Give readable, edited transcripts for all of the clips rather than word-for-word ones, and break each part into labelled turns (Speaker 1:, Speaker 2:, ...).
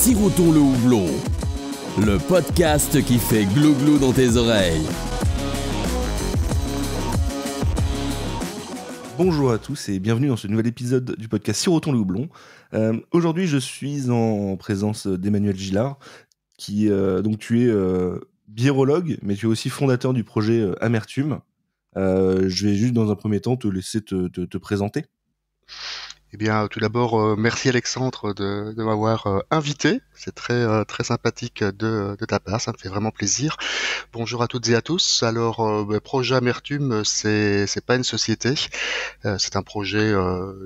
Speaker 1: Sirotons le houblon, le podcast qui fait glou-glou dans tes oreilles.
Speaker 2: Bonjour à tous et bienvenue dans ce nouvel épisode du podcast Sirotons le houblon. Aujourd'hui, je suis en présence d'Emmanuel Gillard, qui donc tu es biérologue, mais tu es aussi fondateur du projet Amertume. Je vais juste dans un premier temps te laisser te présenter.
Speaker 3: Eh bien, tout d'abord, merci Alexandre de m'avoir invité. C'est très sympathique de ta part, ça me fait vraiment plaisir. Bonjour à toutes et à tous. Alors, projet Amertume, c'est pas une société, c'est un projet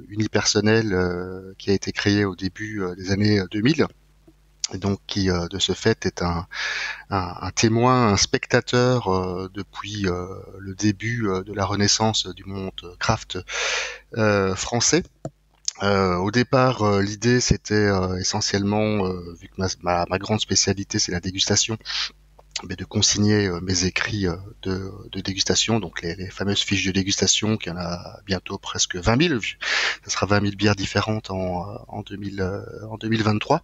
Speaker 3: unipersonnel qui a été créé au début des années 2000. Et donc qui, de ce fait, est un témoin, un spectateur depuis le début de la renaissance du monde craft français. Au départ, l'idée c'était essentiellement, vu que ma grande spécialité c'est la dégustation, mais de consigner mes écrits de dégustation, donc les fameuses fiches de dégustation, qu'il y en a bientôt presque 20 000, ça sera 20 000 bières différentes en 2023.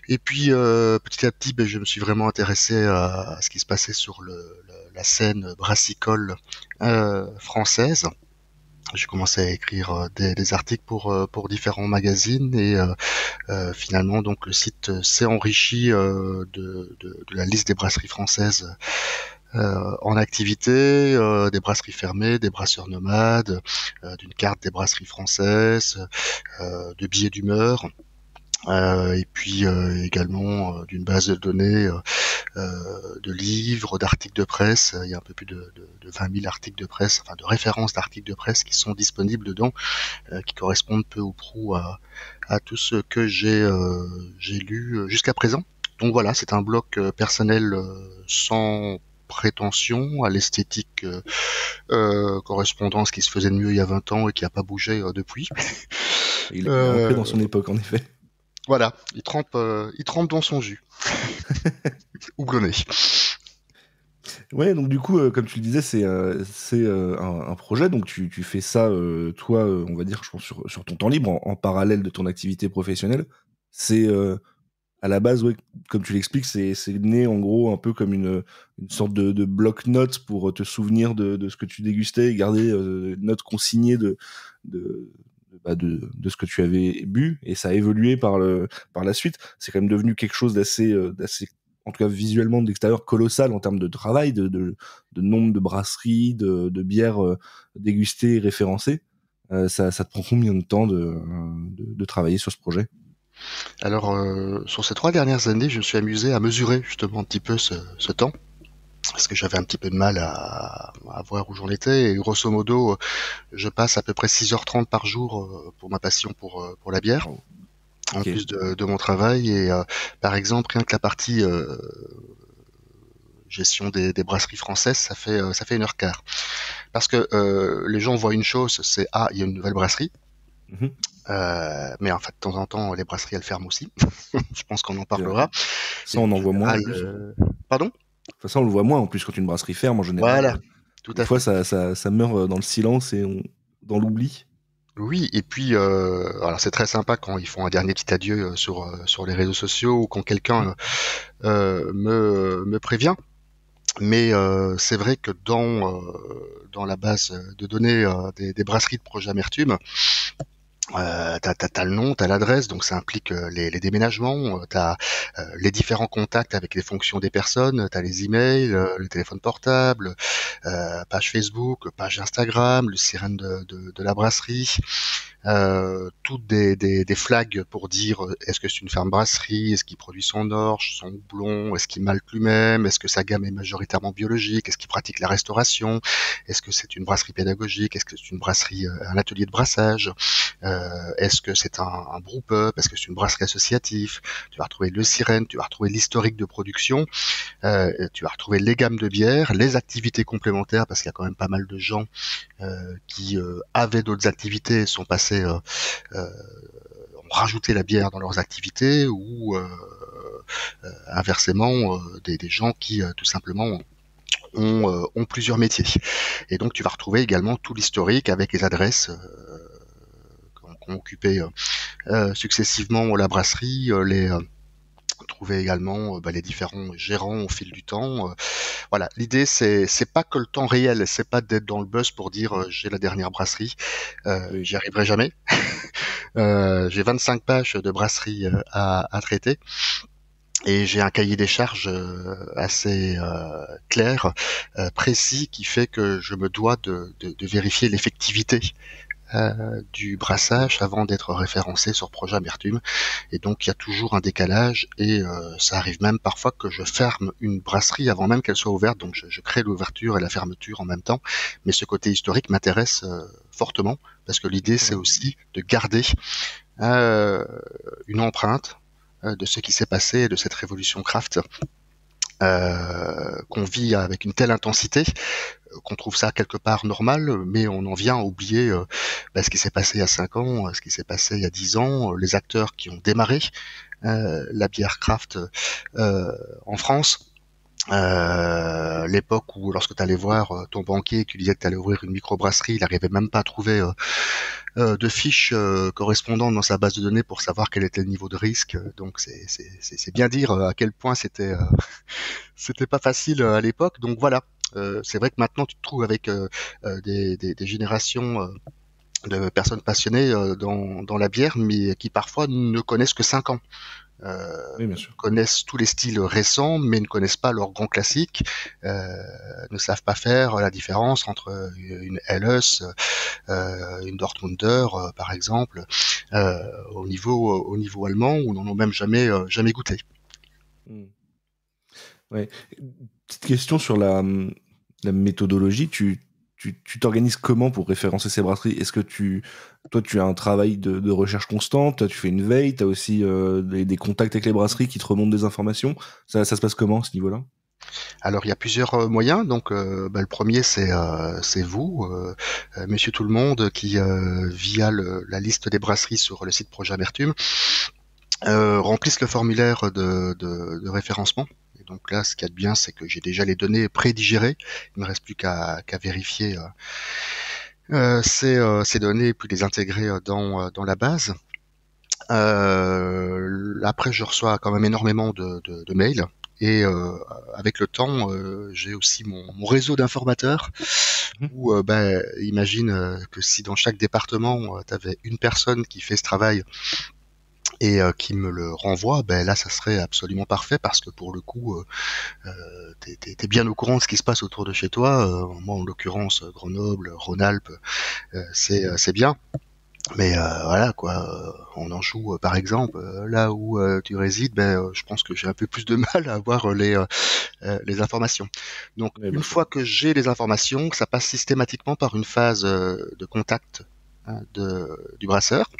Speaker 3: Et puis petit à petit, je me suis vraiment intéressé à ce qui se passait sur la scène brassicole française. J'ai commencé à écrire des articles pour différents magazines et finalement donc le site s'est enrichi de la liste des brasseries françaises en activité, des brasseries fermées, des brasseurs nomades, d'une carte des brasseries françaises, de billets d'humeur. Et puis également d'une base de données de livres, d'articles de presse. Il y a un peu plus de 20 000 articles de presse, enfin de références d'articles de presse qui sont disponibles dedans, qui correspondent peu ou prou à tout ce que j'ai lu jusqu'à présent. Donc voilà, c'est un blog personnel sans prétention, à l'esthétique correspondant à ce qui se faisait de mieux il y a 20 ans et qui n'a pas bougé depuis.
Speaker 2: Il est un peu dans son époque, en effet.
Speaker 3: Voilà, il trempe dans son jus. Houblonné.
Speaker 2: Ouais, donc du coup, comme tu le disais, c'est un projet, donc tu fais ça, toi, on va dire, je pense, sur ton temps libre, en parallèle de ton activité professionnelle. C'est, à la base, ouais, comme tu l'expliques, c'est né en gros un peu comme une sorte de bloc-notes pour te souvenir de ce que tu dégustais et garder notes consignées de ce que tu avais bu, et ça a évolué par la suite. C'est quand même devenu quelque chose d'assez, en tout cas visuellement de l'extérieur, colossal en termes de travail, de nombre de brasseries, de bières dégustées et référencées. Ça te prend combien de temps de travailler sur ce projet ?
Speaker 3: Alors, sur ces 3 dernières années, je me suis amusé à mesurer justement un petit peu ce temps, parce que j'avais un petit peu de mal à voir où j'en étais, et grosso modo, je passe à peu près 6h30 par jour pour ma passion pour la bière, en plus de mon travail, et par exemple, rien que la partie gestion des brasseries françaises, ça fait 1h15. Parce que les gens voient une chose, c'est « il y a une nouvelle brasserie ». Mais en fait, de temps en temps, les brasseries, elles ferment aussi. Je pense qu'on en parlera.
Speaker 2: Ça, on en voit moins.
Speaker 3: Pardon ?
Speaker 2: Enfin, ça, on le voit moins en plus quand une brasserie ferme en général.
Speaker 3: Voilà, tout à fait.
Speaker 2: Des fois, ça meurt dans le silence et dans l'oubli.
Speaker 3: Oui, et puis alors c'est très sympa quand ils font un dernier petit adieu sur les réseaux sociaux, ou quand quelqu'un me prévient. Mais c'est vrai que dans la base de données des brasseries de projet Amertume, t'as le nom, t'as l'adresse, donc ça implique les déménagements, t'as les différents contacts avec les fonctions des personnes, t'as les emails, le téléphone portable, page Facebook, page Instagram, le sirène de la brasserie, toutes des flags pour dire est-ce que c'est une ferme brasserie, est-ce qu'il produit son orge, son houblon, est-ce qu'il malte lui-même, est-ce que sa gamme est majoritairement biologique, est-ce qu'il pratique la restauration, est-ce que c'est une brasserie pédagogique, est-ce que c'est une brasserie, un atelier de brassage, est-ce que c'est un brew-pub, est-ce que c'est une brasserie associative. Tu vas retrouver le sirène, tu vas retrouver l'historique de production, tu vas retrouver les gammes de bières, les activités complémentaires, parce qu'il y a quand même pas mal de gens qui avaient d'autres activités et sont passés ont rajouté la bière dans leurs activités, ou inversement des gens qui tout simplement ont plusieurs métiers. Et donc tu vas retrouver également tout l'historique avec les adresses qu'ont occupé successivement la brasserie, trouver également les différents gérants au fil du temps. Voilà, l'idée c'est pas que le temps réel, c'est pas d'être dans le buzz pour dire j'ai la dernière brasserie,
Speaker 2: Oui.
Speaker 3: j'y arriverai jamais. J'ai 25 pages de brasserie à traiter. Et j'ai un cahier des charges assez clair, précis, qui fait que je me dois de vérifier l'effectivité du brassage avant d'être référencé sur Projet Amertume. Et donc il y a toujours un décalage et ça arrive même parfois que je ferme une brasserie avant même qu'elle soit ouverte. Donc je crée l'ouverture et la fermeture en même temps. Mais ce côté historique m'intéresse fortement parce que l'idée c'est aussi de garder une empreinte de ce qui s'est passé et de cette révolution craft qu'on vit avec une telle intensité qu'on trouve ça quelque part normal, mais on en vient à oublier ce qui s'est passé il y a 5 ans, ce qui s'est passé il y a 10 ans, les acteurs qui ont démarré la bière craft en France. L'époque où lorsque tu allais voir ton banquier et que tu disais que tu allais ouvrir une microbrasserie, il n'arrivait même pas à trouver de fiches correspondantes dans sa base de données pour savoir quel était le niveau de risque. Donc c'est bien dire à quel point c'était c'était pas facile à l'époque. Donc voilà, c'est vrai que maintenant tu te trouves avec des générations de personnes passionnées dans la bière, mais qui parfois ne connaissent que 5 ans.
Speaker 2: Oui, bien sûr.
Speaker 3: Connaissent tous les styles récents, mais ne connaissent pas leurs grands classiques, ne savent pas faire la différence entre une Helles, une Dortmunder, par exemple, au niveau allemand, où n'en ont même jamais goûté.
Speaker 2: Ouais. Petite question sur la méthodologie. Tu t'organises comment pour référencer ces brasseries? Est-ce que toi, tu as un travail de recherche constante? Toi, tu fais une veille? Tu as aussi des contacts avec les brasseries qui te remontent des informations? Ça se passe comment à ce niveau-là?
Speaker 3: Alors il y a plusieurs moyens. Donc le premier c'est vous, Monsieur Tout le Monde, qui via la liste des brasseries sur le site Projet Amertume remplissent le formulaire de référencement. Et donc là, ce qu'il y a de bien, c'est que j'ai déjà les données prédigérées. Il ne me reste plus qu'à vérifier ces données et puis les intégrer dans la base. Après, je reçois quand même énormément de mails. Et avec le temps, j'ai aussi mon réseau d'informateurs où, imagine que si dans chaque département, tu avais une personne qui fait ce travail et qui me le renvoie, là, ça serait absolument parfait parce que pour le coup, t'es bien au courant de ce qui se passe autour de chez toi. Moi, en l'occurrence, Grenoble, Rhône-Alpes, c'est bien. Mais voilà quoi, en Anjou par exemple, là où tu résides, je pense que j'ai un peu plus de mal à avoir les informations. Donc une fois que j'ai les informations, ça passe systématiquement par une phase de contact du brasseur,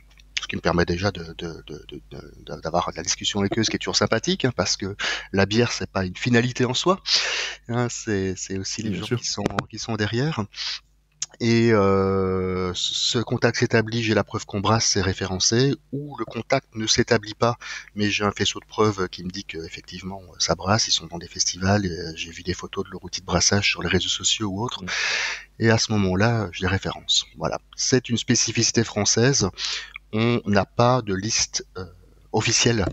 Speaker 3: ce qui me permet déjà d'avoir de la discussion avec eux, ce qui est toujours sympathique, parce que la bière c'est pas une finalité en soi, c'est aussi les gens qui sont derrière. Et ce contact s'établit, j'ai la preuve qu'on brasse, c'est référencé, ou le contact ne s'établit pas, mais j'ai un faisceau de preuves qui me dit qu'effectivement ça brasse, ils sont dans des festivals, et j'ai vu des photos de leur outil de brassage sur les réseaux sociaux ou autres, et à ce moment-là, je les référence. Voilà, c'est une spécificité française, on n'a pas de liste officielle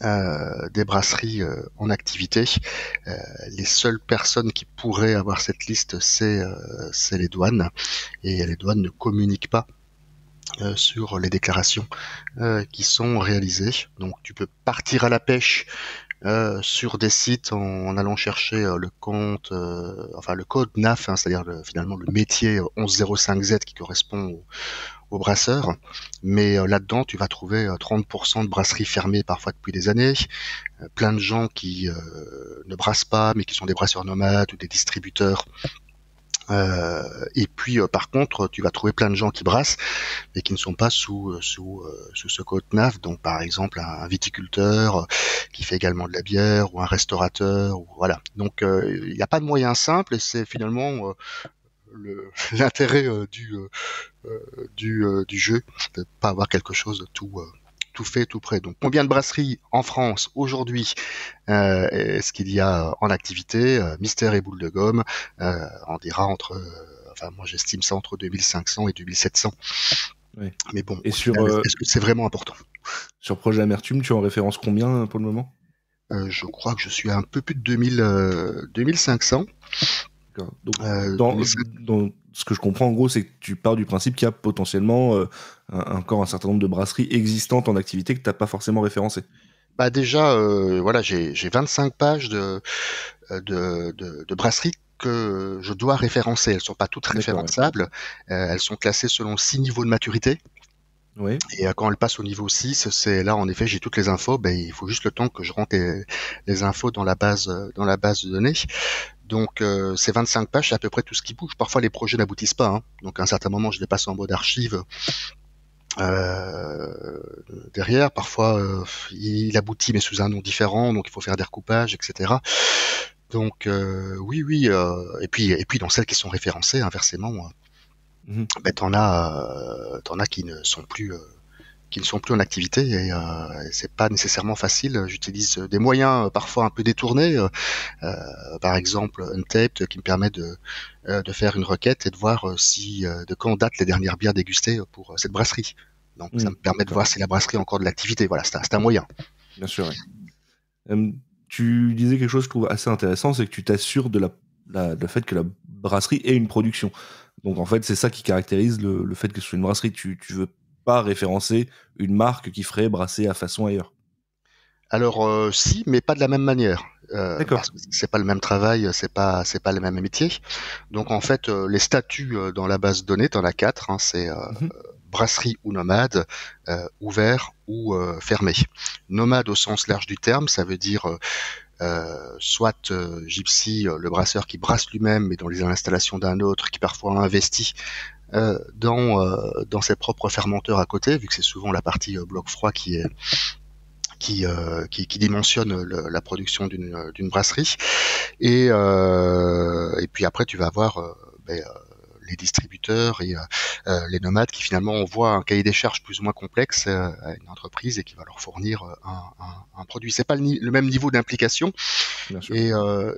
Speaker 3: des brasseries en activité. Les seules personnes qui pourraient avoir cette liste, c'est les douanes, et les douanes ne communiquent pas sur les déclarations qui sont réalisées. Donc tu peux partir à la pêche sur des sites en allant chercher le compte, le code NAF, c'est-à-dire finalement le métier 1105Z qui correspond au brasseur, mais là-dedans tu vas trouver 30% de brasseries fermées parfois depuis des années, plein de gens qui ne brassent pas mais qui sont des brasseurs nomades ou des distributeurs. Et puis par contre tu vas trouver plein de gens qui brassent mais qui ne sont pas sous ce code NAF, donc par exemple un viticulteur qui fait également de la bière ou un restaurateur, ou voilà. Donc il n'y a pas de moyen simple, et c'est finalement l'intérêt du jeu, de pas avoir quelque chose de tout fait, tout prêt. Donc combien de brasseries en France aujourd'hui est-ce qu'il y a en activité? Mystère et boule de gomme, on dira moi j'estime ça entre 2500 et 2700
Speaker 2: Ouais.
Speaker 3: Mais bon,
Speaker 2: Et
Speaker 3: au final, est-ce que c'est vraiment important?
Speaker 2: sur Projet Amertume, tu en références combien pour le moment?
Speaker 3: Je crois que je suis à un peu plus de 2500.
Speaker 2: D'accord. Donc,
Speaker 3: 2500.
Speaker 2: dans ce que je comprends, en gros, c'est que tu pars du principe qu'il y a potentiellement encore un certain nombre de brasseries existantes en activité que tu n'as pas forcément référencées.
Speaker 3: Bah déjà, voilà, j'ai 25 pages de brasseries que je dois référencer. Elles sont pas toutes
Speaker 2: D'accord, ouais.
Speaker 3: référençables. Elles sont classées selon 6 niveaux de maturité.
Speaker 2: Ouais.
Speaker 3: Et quand elles passent au niveau 6, c'est là, en effet, j'ai toutes les infos. Ben, il faut juste le temps que je rentre les infos dans la base de données. Donc, ces 25 pages, c'est à peu près tout ce qui bouge. Parfois, les projets n'aboutissent pas, hein. Donc, à un certain moment, je les passe en mode archive. Derrière, parfois, il aboutit, mais sous un nom différent, donc il faut faire des recoupages, etc. Donc, oui. Et puis, dans celles qui sont référencées, inversement, ben, t'en as qui ne sont plus en activité et c'est pas nécessairement facile. J'utilise des moyens parfois un peu détournés, par exemple Untapped, qui me permet de faire une requête et de voir de quand datent les dernières bières dégustées pour cette brasserie. Donc ça me permet de voir si la brasserie a encore de l'activité. Voilà, c'est un moyen.
Speaker 2: Bien sûr, oui. Tu disais quelque chose que je trouve assez intéressant, c'est que tu t'assures de le fait que la brasserie ait une production. Donc en fait, c'est ça qui caractérise le fait que ce soit une brasserie. Tu veux pas référencer une marque qui ferait brasser à façon ailleurs.
Speaker 3: Alors si, mais pas de la même manière.
Speaker 2: D'accord.
Speaker 3: Parce que c'est pas le même travail, c'est pas le même métier. Donc en fait, les statuts dans la base de données, t'en as 4. Hein, c'est brasserie ou nomade, ouvert ou fermé. Nomade au sens large du terme, ça veut dire soit Gypsy, le brasseur qui brasse lui-même, mais dans les installations d'un autre, qui parfois investit dans ses propres fermenteurs à côté, vu que c'est souvent la partie bloc froid qui dimensionne la production d'une brasserie. Et puis après, tu vas avoir les distributeurs et les nomades qui finalement envoient un cahier des charges plus ou moins complexe à une entreprise et qui va leur fournir un produit. C'est pas le même niveau d'implication. Et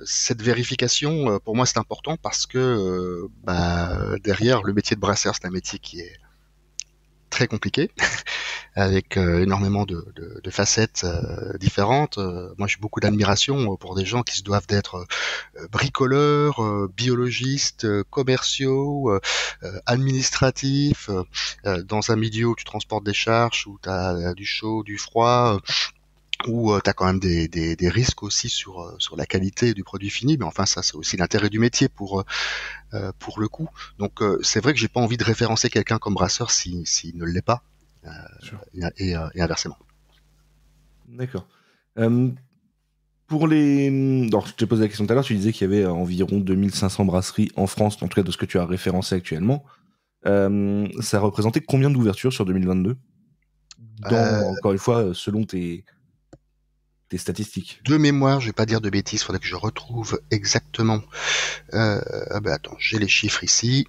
Speaker 3: cette vérification, pour moi, c'est important parce que derrière, le métier de brasseur, c'est un métier qui est très compliqué, avec énormément de facettes différentes. Moi, j'ai beaucoup d'admiration pour des gens qui se doivent d'être bricoleurs, biologistes, commerciaux, administratifs, dans un milieu où tu transportes des charges, où tu as du chaud, du froid, où tu as quand même des risques aussi sur la qualité du produit fini. Mais enfin, ça, c'est aussi l'intérêt du métier pour le coup. Donc, c'est vrai que j'ai pas envie de référencer quelqu'un comme brasseur s'il ne l'est pas. Et inversement.
Speaker 2: D'accord. Pour les... Alors, je t'ai posé la question tout à l'heure, tu disais qu'il y avait environ 2500 brasseries en France, en tout cas de ce que tu as référencé actuellement. Ça représentait combien d'ouvertures sur 2022 encore une fois, selon tes statistiques?
Speaker 3: De mémoire, je vais pas dire de bêtises, faudrait que je retrouve exactement. Attends, j'ai les chiffres ici.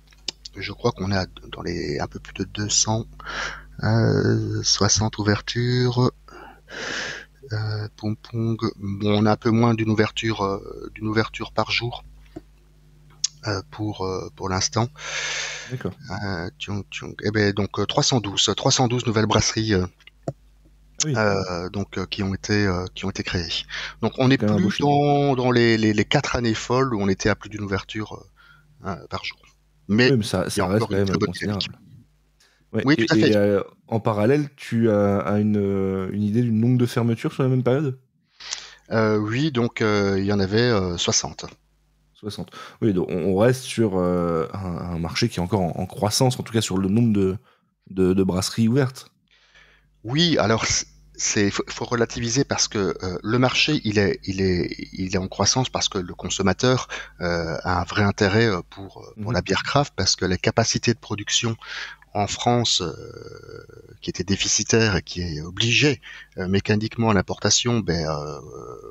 Speaker 3: Je crois qu'on est dans les un peu plus de 260 ouvertures. Bon, on a un peu moins d'une ouverture par jour pour l'instant.
Speaker 2: D'accord.
Speaker 3: Donc 312 nouvelles brasseries qui ont été créées. Donc on n'est plus dans les 4 années folles où on était à plus d'une ouverture par jour. Mais
Speaker 2: ça reste quand même considérable. Ouais.
Speaker 3: Oui, tout à fait.
Speaker 2: Et en parallèle, tu as une idée du nombre de fermetures sur la même période?
Speaker 3: Oui, donc il y en avait 60.
Speaker 2: 60. Oui, donc on reste sur un marché qui est encore en croissance, en tout cas sur le nombre de brasseries ouvertes.
Speaker 3: Oui, alors faut relativiser parce que le marché il est en croissance parce que le consommateur a un vrai intérêt pour la bière craft, parce que la capacité de production en France qui était déficitaire et qui est obligé mécaniquement à l'importation,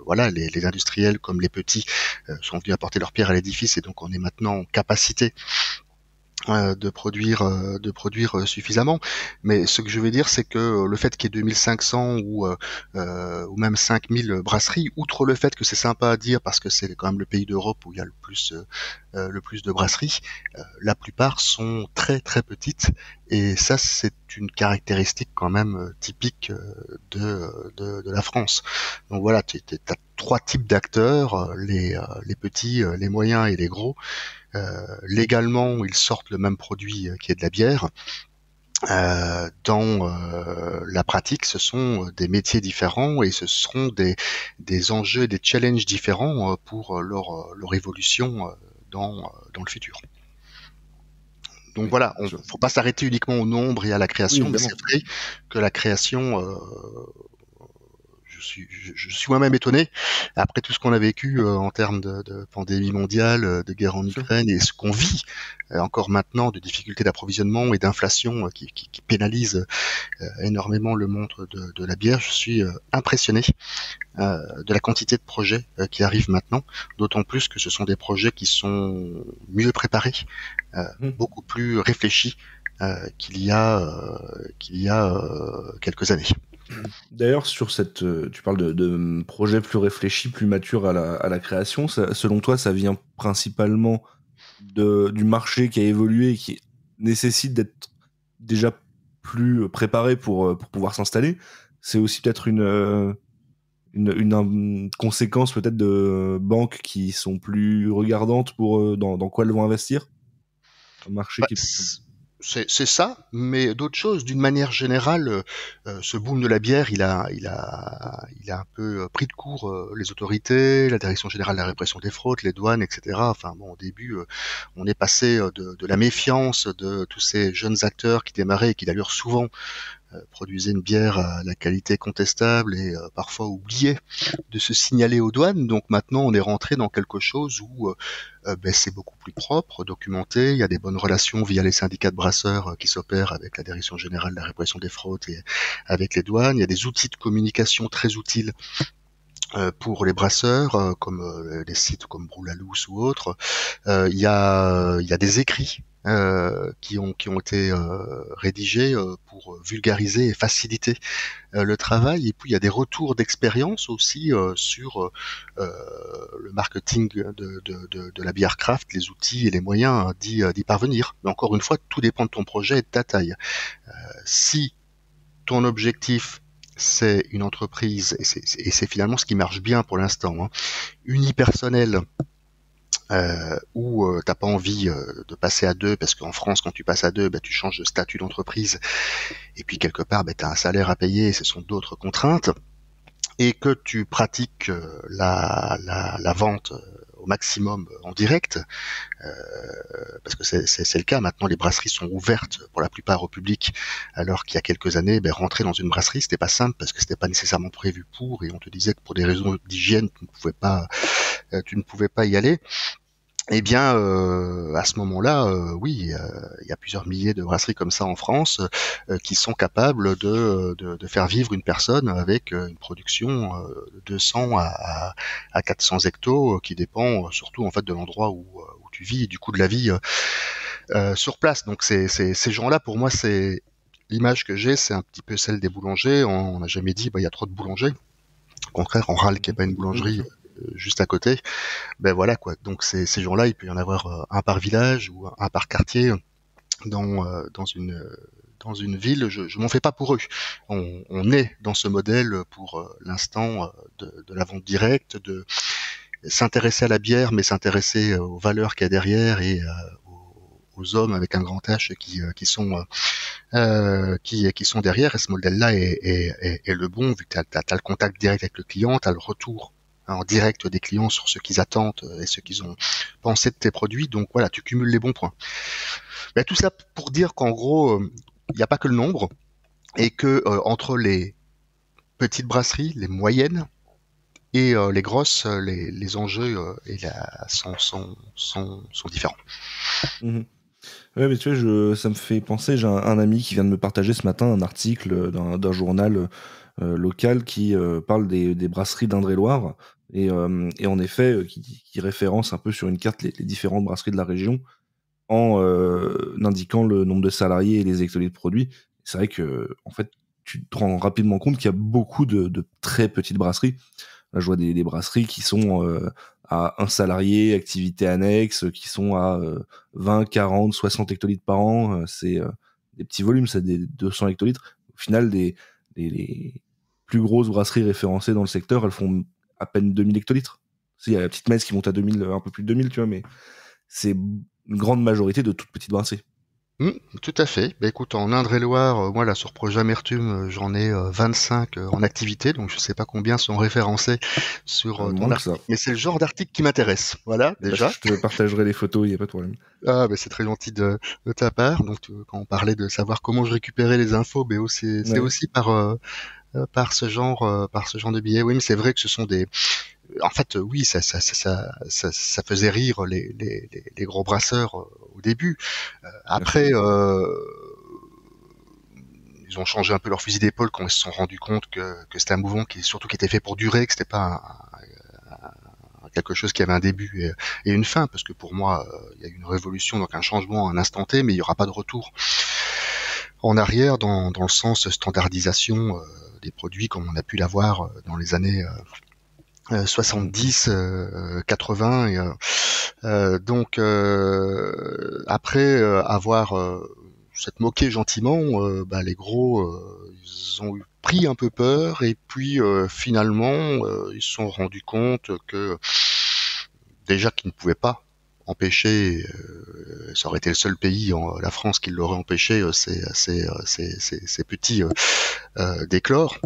Speaker 3: voilà, les industriels comme les petits sont venus apporter leur pierre à l'édifice, et donc on est maintenant en capacité de produire suffisamment. Mais ce que je veux dire, c'est que le fait qu'il y ait 2500 ou même 5000 brasseries, outre le fait que c'est sympa à dire parce que c'est quand même le pays d'Europe où il y a le plus de brasseries, la plupart sont très très petites et ça c'est une caractéristique quand même typique de la France. Donc voilà, tu as trois types d'acteurs, les petits, les moyens et les gros. Légalement, ils sortent le même produit qui est de la bière. Dans la pratique, ce sont des métiers différents et ce seront des enjeux et des challenges différents pour leur évolution dans le futur. Donc
Speaker 2: Oui,
Speaker 3: voilà,
Speaker 2: bien
Speaker 3: on
Speaker 2: sûr.
Speaker 3: faut pas s'arrêter uniquement au nombre et à la
Speaker 2: Oui,
Speaker 3: création, mais
Speaker 2: évidemment.
Speaker 3: c'est vrai que la création, je suis moi-même étonné après tout ce qu'on a vécu en termes de pandémie mondiale, de guerre en
Speaker 2: Bien sûr.
Speaker 3: Ukraine et ce qu'on vit encore maintenant de difficultés d'approvisionnement et d'inflation qui pénalisent énormément le monde de la bière. Je suis impressionné de la quantité de projets qui arrivent maintenant, d'autant plus que ce sont des projets qui sont mieux préparés,
Speaker 2: Mhm.
Speaker 3: beaucoup plus réfléchis qu'il y a quelques années.
Speaker 2: D'ailleurs, sur cette, tu parles de projets plus réfléchis, plus matures à la création. Selon toi, ça vient principalement du marché qui a évolué et qui nécessite d'être déjà plus préparé pour pouvoir s'installer. C'est aussi peut-être une conséquence peut-être de banques qui sont plus regardantes pour dans quoi elles vont investir. Un marché
Speaker 3: Bah,
Speaker 2: qui est peut-être
Speaker 3: c'est ça, mais d'autres choses. D'une manière générale, ce boom de la bière, il a un peu pris de court les autorités, la Direction générale de la répression des fraudes, les douanes, etc. Enfin bon, au début, on est passé de la méfiance de tous ces jeunes acteurs qui démarraient et qui d'ailleurs souvent produisait une bière à la qualité contestable et parfois oubliait de se signaler aux douanes. Donc maintenant, on est rentré dans quelque chose où c'est beaucoup plus propre, documenté. Il y a des bonnes relations via les syndicats de brasseurs qui s'opèrent avec la Direction générale de la répression des fraudes et avec les douanes. Il y a des outils de communication très utiles pour les brasseurs, comme des sites comme Broulalous ou autres. Il y a des écrits qui ont été rédigés pour vulgariser et faciliter le travail. Et puis il y a des retours d'expérience aussi sur le marketing de la bière craft, les outils et les moyens d'y parvenir. Mais encore une fois, tout dépend de ton projet et de ta taille. Si ton objectif c'est une entreprise, et c'est finalement ce qui marche bien pour l'instant, hein, unipersonnelle, où t'as pas envie de passer à deux, parce qu'en France, quand tu passes à deux, bah, tu changes de statut d'entreprise, et puis quelque part, bah, t'as un salaire à payer, et ce sont d'autres contraintes, et que tu pratiques la vente au maximum en direct, parce que c'est le cas. Maintenant, les brasseries sont ouvertes pour la plupart au public, alors qu'il y a quelques années, rentrer dans une brasserie, c'était pas simple parce que c'était pas nécessairement prévu pour, et on te disait que pour des raisons d'hygiène, tu ne pouvais pas y aller. Eh bien, à ce moment-là, oui, il y a plusieurs milliers de brasseries comme ça en France qui sont capables de faire vivre une personne avec une production de 200 à 400 hectos qui dépend surtout en fait de l'endroit où tu vis et du coût de la vie sur place. Donc ces gens-là, pour moi, c'est l'image que j'ai, c'est un petit peu celle des boulangers. On n'a jamais dit, il y a trop de boulangers. Au contraire, on râle qu'il n'y ait pas une
Speaker 2: oui, bien
Speaker 3: boulangerie
Speaker 2: sûr.
Speaker 3: juste à côté. Ben voilà quoi. Donc ces gens-là, il peut y en avoir un par village ou un par quartier dans une ville. Je m'en fais pas pour eux. On est dans ce modèle pour l'instant de la vente directe, de s'intéresser à la bière, mais s'intéresser aux valeurs qu'il y a derrière et aux hommes avec un grand H qui sont derrière. Et ce modèle-là est le bon, vu que t'as le contact direct avec le client, t'as le retour en direct des clients sur ce qu'ils attendent et ce qu'ils ont pensé de tes produits. Donc voilà, tu cumules les bons points. Mais tout ça pour dire qu'en gros, il n'y a pas que le nombre et que entre les petites brasseries, les moyennes et les grosses, les enjeux sont différents.
Speaker 2: Mhm. Ouais, mais tu vois, ça me fait penser, j'ai un ami qui vient de me partager ce matin un article d'un journal local qui parle des brasseries d'Indre-et-Loire et en effet qui référence un peu sur une carte les différentes brasseries de la région en indiquant le nombre de salariés et les hectolitres produits. C'est vrai que en fait, tu te rends rapidement compte qu'il y a beaucoup de très petites brasseries. Là, je vois des brasseries qui sont à un salarié, activité annexe, qui sont à 20, 40, 60 hectolitres par an. C'est des petits volumes, c'est des 200 hectolitres. Au final, les plus grosses brasseries référencées dans le secteur, elles font à peine 2000 hectolitres. Il y a la petite messe qui monte à 2000, un peu plus de 2000, tu vois, mais c'est une grande majorité de toutes petites brasseries.
Speaker 3: Tout à fait. Bah, écoute, en Indre-et-Loire, moi là sur Projet Amertume, j'en ai 25 en activité, donc je sais pas combien sont référencés sur ton article, mais c'est le genre d'article qui m'intéresse. Voilà, déjà.
Speaker 2: Je te partagerai les photos, il n'y a pas de problème.
Speaker 3: Ah, bah, c'est très gentil de ta part. Donc quand on parlait de savoir comment je récupérais les infos, mais c'est aussi par ce genre de billets. Oui, mais c'est vrai que ce sont des en fait, oui, ça faisait rire les gros brasseurs au début. Après, ils ont changé un peu leur fusil d'épaule quand ils se sont rendus compte que c'était un mouvement qui était fait pour durer, que c'était pas quelque chose qui avait un début et une fin, parce que pour moi, il y a eu une révolution, donc un changement à un instant T, mais il n'y aura pas de retour en arrière dans le sens standardisation des produits comme on a pu l'avoir dans les années 70, 80. Donc après avoir s'être moqué gentiment, les gros ils ont pris un peu peur et puis finalement ils se sont rendus compte que déjà qu'ils ne pouvaient pas empêcher, ça aurait été le seul pays, la France, qui l'aurait empêché ces petits d'éclore.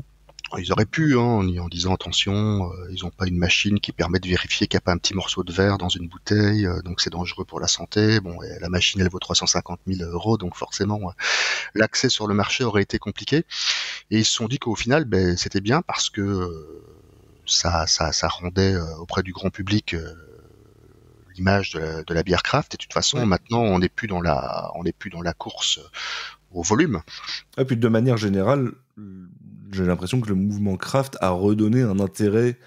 Speaker 3: Ils auraient pu, en disant attention, ils n'ont pas une machine qui permet de vérifier qu'il n'y a pas un petit morceau de verre dans une bouteille, donc c'est dangereux pour la santé. Bon, la machine elle vaut 350 000 €, donc forcément l'accès sur le marché aurait été compliqué. Et ils se sont dit qu'au final, c'était bien parce que ça rendait auprès du grand public l'image de la bière craft. Et de toute façon, maintenant, on n'est plus dans la course au volume.
Speaker 2: Et puis de manière générale, j'ai l'impression que le mouvement craft a redonné un intérêt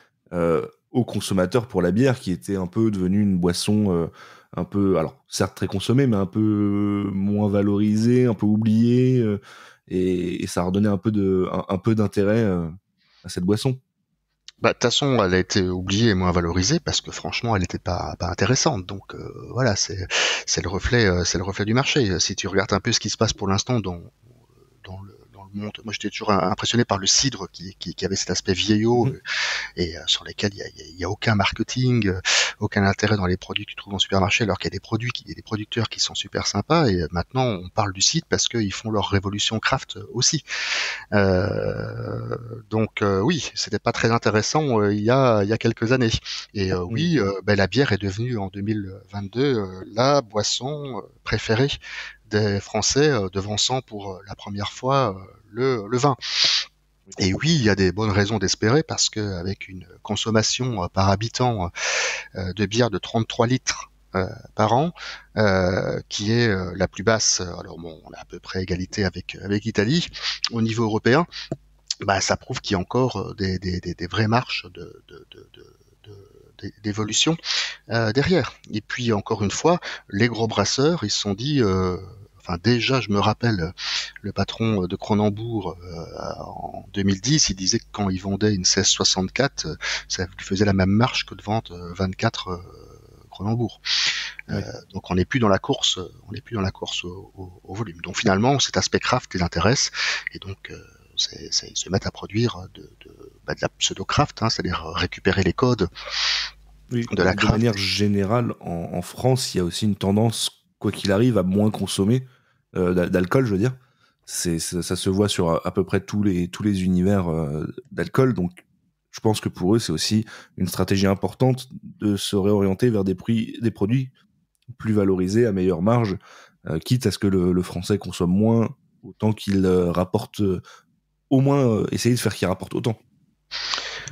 Speaker 2: aux consommateurs pour la bière, qui était un peu devenue une boisson un peu, alors certes très consommée, mais un peu moins valorisée, un peu oubliée, et ça a redonné un peu d'intérêt à cette boisson.
Speaker 3: De toute façon, elle a été oubliée et moins valorisée parce que franchement, elle n'était pas intéressante. Donc voilà, c'est le reflet du marché. Si tu regardes un peu ce qui se passe pour l'instant dans le monde, moi j'étais toujours impressionné par le cidre qui avait cet aspect vieillot et sur lesquels il y a aucun marketing, aucun intérêt dans les produits que tu trouves en supermarché, alors qu'il y a des producteurs qui sont super sympas. Et maintenant, on parle du cidre parce qu'ils font leur révolution craft aussi. Donc oui, c'était pas très intéressant il y a quelques années. Et oui, la bière est devenue en 2022 la boisson préférée des Français, devançant pour la première fois le vin. Et oui, il y a des bonnes raisons d'espérer parce que avec une consommation par habitant de bière de 33 litres par an, qui est la plus basse. Alors bon, on a à peu près égalité avec l'Italie au niveau européen. Ça prouve qu'il y a encore des vraies marches d'évolution derrière. Et puis encore une fois, les gros brasseurs, ils se sont dit, déjà, je me rappelle le patron de Cronenbourg en 2010, il disait que quand il vendait une 1664, ça lui faisait la même marche que de vendre 24 Cronenbourg. Donc on n'est plus dans la course, au volume. Donc finalement, cet aspect craft les intéresse et donc ils se mettent à produire de la pseudo-craft, c'est-à-dire récupérer les codes de la craft.
Speaker 2: De manière générale, en France, il y a aussi une tendance, quoi qu'il arrive, à moins consommer d'alcool, je veux dire. Ça se voit sur à peu près tous les univers d'alcool, donc je pense que pour eux, c'est aussi une stratégie importante de se réorienter vers des produits plus valorisés, à meilleure marge, quitte à ce que le Français consomme moins, autant qu'il rapporte, au moins essayer de faire qu'il rapporte autant.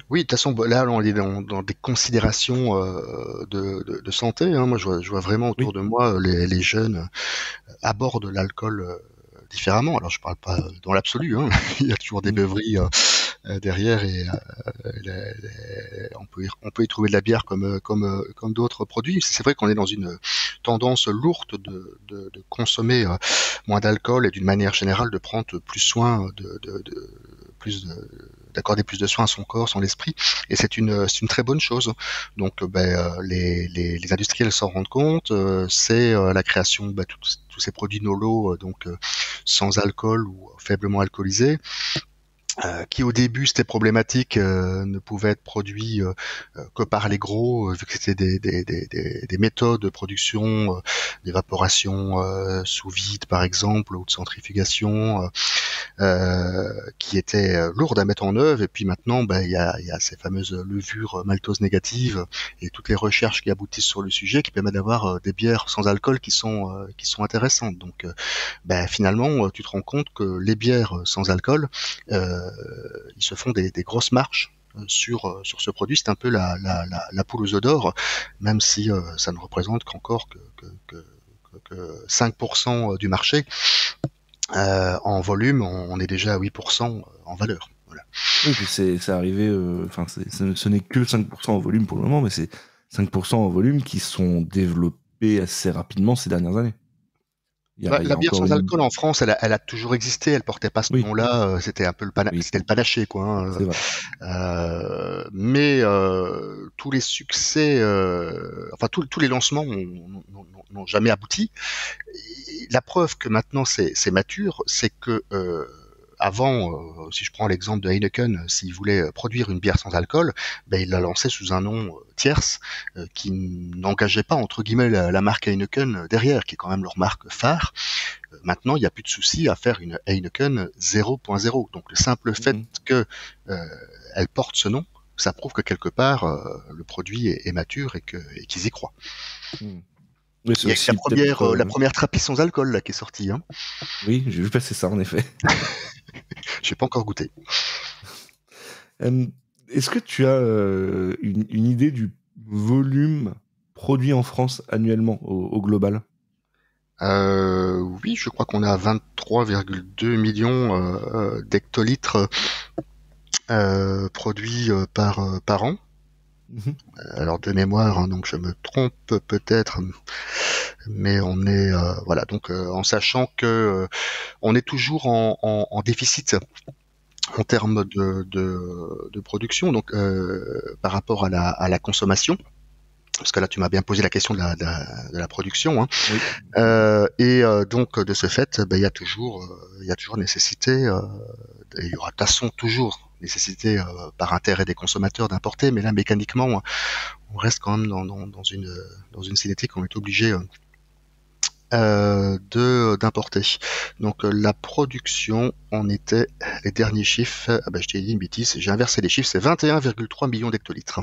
Speaker 3: Oui, de toute façon, là, on est dans des considérations de santé. Moi, je vois vraiment autour de moi les jeunes abordent l'alcool différemment. Alors, je parle pas dans l'absolu. Il y a toujours des beuveries derrière, et on peut y trouver de la bière comme d'autres produits. C'est vrai qu'on est dans une tendance lourde de consommer moins d'alcool et d'une manière générale de prendre plus soin d'accorder plus de soin à son corps, son esprit, et c'est une très bonne chose. Donc les industriels s'en rendent compte, c'est la création tous ces produits NOLO, donc sans alcool ou faiblement alcoolisés, qui au début c'était problématique, ne pouvaient être produits que par les gros, vu que c'était des méthodes de production, d'évaporation sous vide par exemple, ou de centrifugation, qui étaient lourdes à mettre en œuvre. Et puis maintenant, il y a ces fameuses levures maltose négatives et toutes les recherches qui aboutissent sur le sujet, qui permettent d'avoir des bières sans alcool qui sont intéressantes. Donc finalement, tu te rends compte que les bières sans alcool, ils se font des grosses marches sur ce produit. C'est un peu la poule aux œufs d'or, même si ça ne représente qu'encore que 5% du marché. En volume, on est déjà à 8% en valeur. Voilà.
Speaker 2: Oui, puis c'est arrivé, ce n'est que 5% en volume pour le moment, mais c'est 5% en volume qui sont développés assez rapidement ces dernières années.
Speaker 3: La bière sans alcool en France, elle a toujours existé. Elle portait pas ce nom-là. C'était un peu c'était le panaché, quoi.
Speaker 2: C'est vrai.
Speaker 3: Mais tous les succès, tous les lancements n'ont jamais abouti. Et la preuve que maintenant c'est mature, c'est que avant, si je prends l'exemple de Heineken, s'il voulait produire une bière sans alcool, il l'a lancé sous un nom tierce qui n'engageait pas entre guillemets la marque Heineken derrière, qui est quand même leur marque phare. Maintenant, il n'y a plus de souci à faire une Heineken 0.0. Donc le simple fait que elle porte ce nom, ça prouve que quelque part le produit est mature et qu'ils y croient.
Speaker 2: Oui,
Speaker 3: il y a la première Trappist sans alcool là qui est sortie. Hein.
Speaker 2: Oui, j'ai vu passer ça en effet.
Speaker 3: J'ai pas encore goûté.
Speaker 2: Est-ce que tu as une idée du volume produit en France annuellement au global ?
Speaker 3: Oui, je crois qu'on est à 23,2 millions d'hectolitres produits par an. Alors de mémoire, hein, donc je me trompe peut-être, mais on est donc en sachant que on est toujours en déficit en termes de production, donc par rapport à la consommation. Parce que là, tu m'as bien posé la question de la production, hein. Oui. Donc de ce fait, il y a toujours nécessité, et il y aura de toute façon toujours nécessité par intérêt des consommateurs d'importer, mais là mécaniquement, on reste quand même dans une cinétique où on est obligé d'importer. Donc la production, on était, les derniers chiffres, je t'ai dit une bêtise, j'ai inversé les chiffres, c'est 21,3 millions d'hectolitres.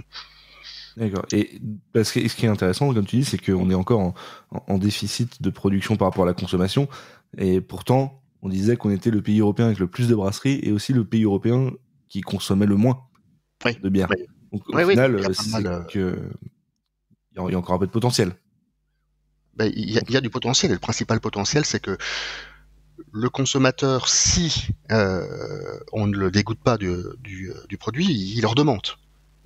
Speaker 2: D'accord. Et parce que ce qui est intéressant, comme tu dis, c'est qu'on est encore en déficit de production par rapport à la consommation. Et pourtant, on disait qu'on était le pays européen avec le plus de brasseries et aussi le pays européen qui consommait le moins de bière. Oui. Donc au final, il y a encore un peu de potentiel.
Speaker 3: Il y a du potentiel. Et le principal potentiel, c'est que le consommateur, si on ne le dégoûte pas du produit, il leur demande.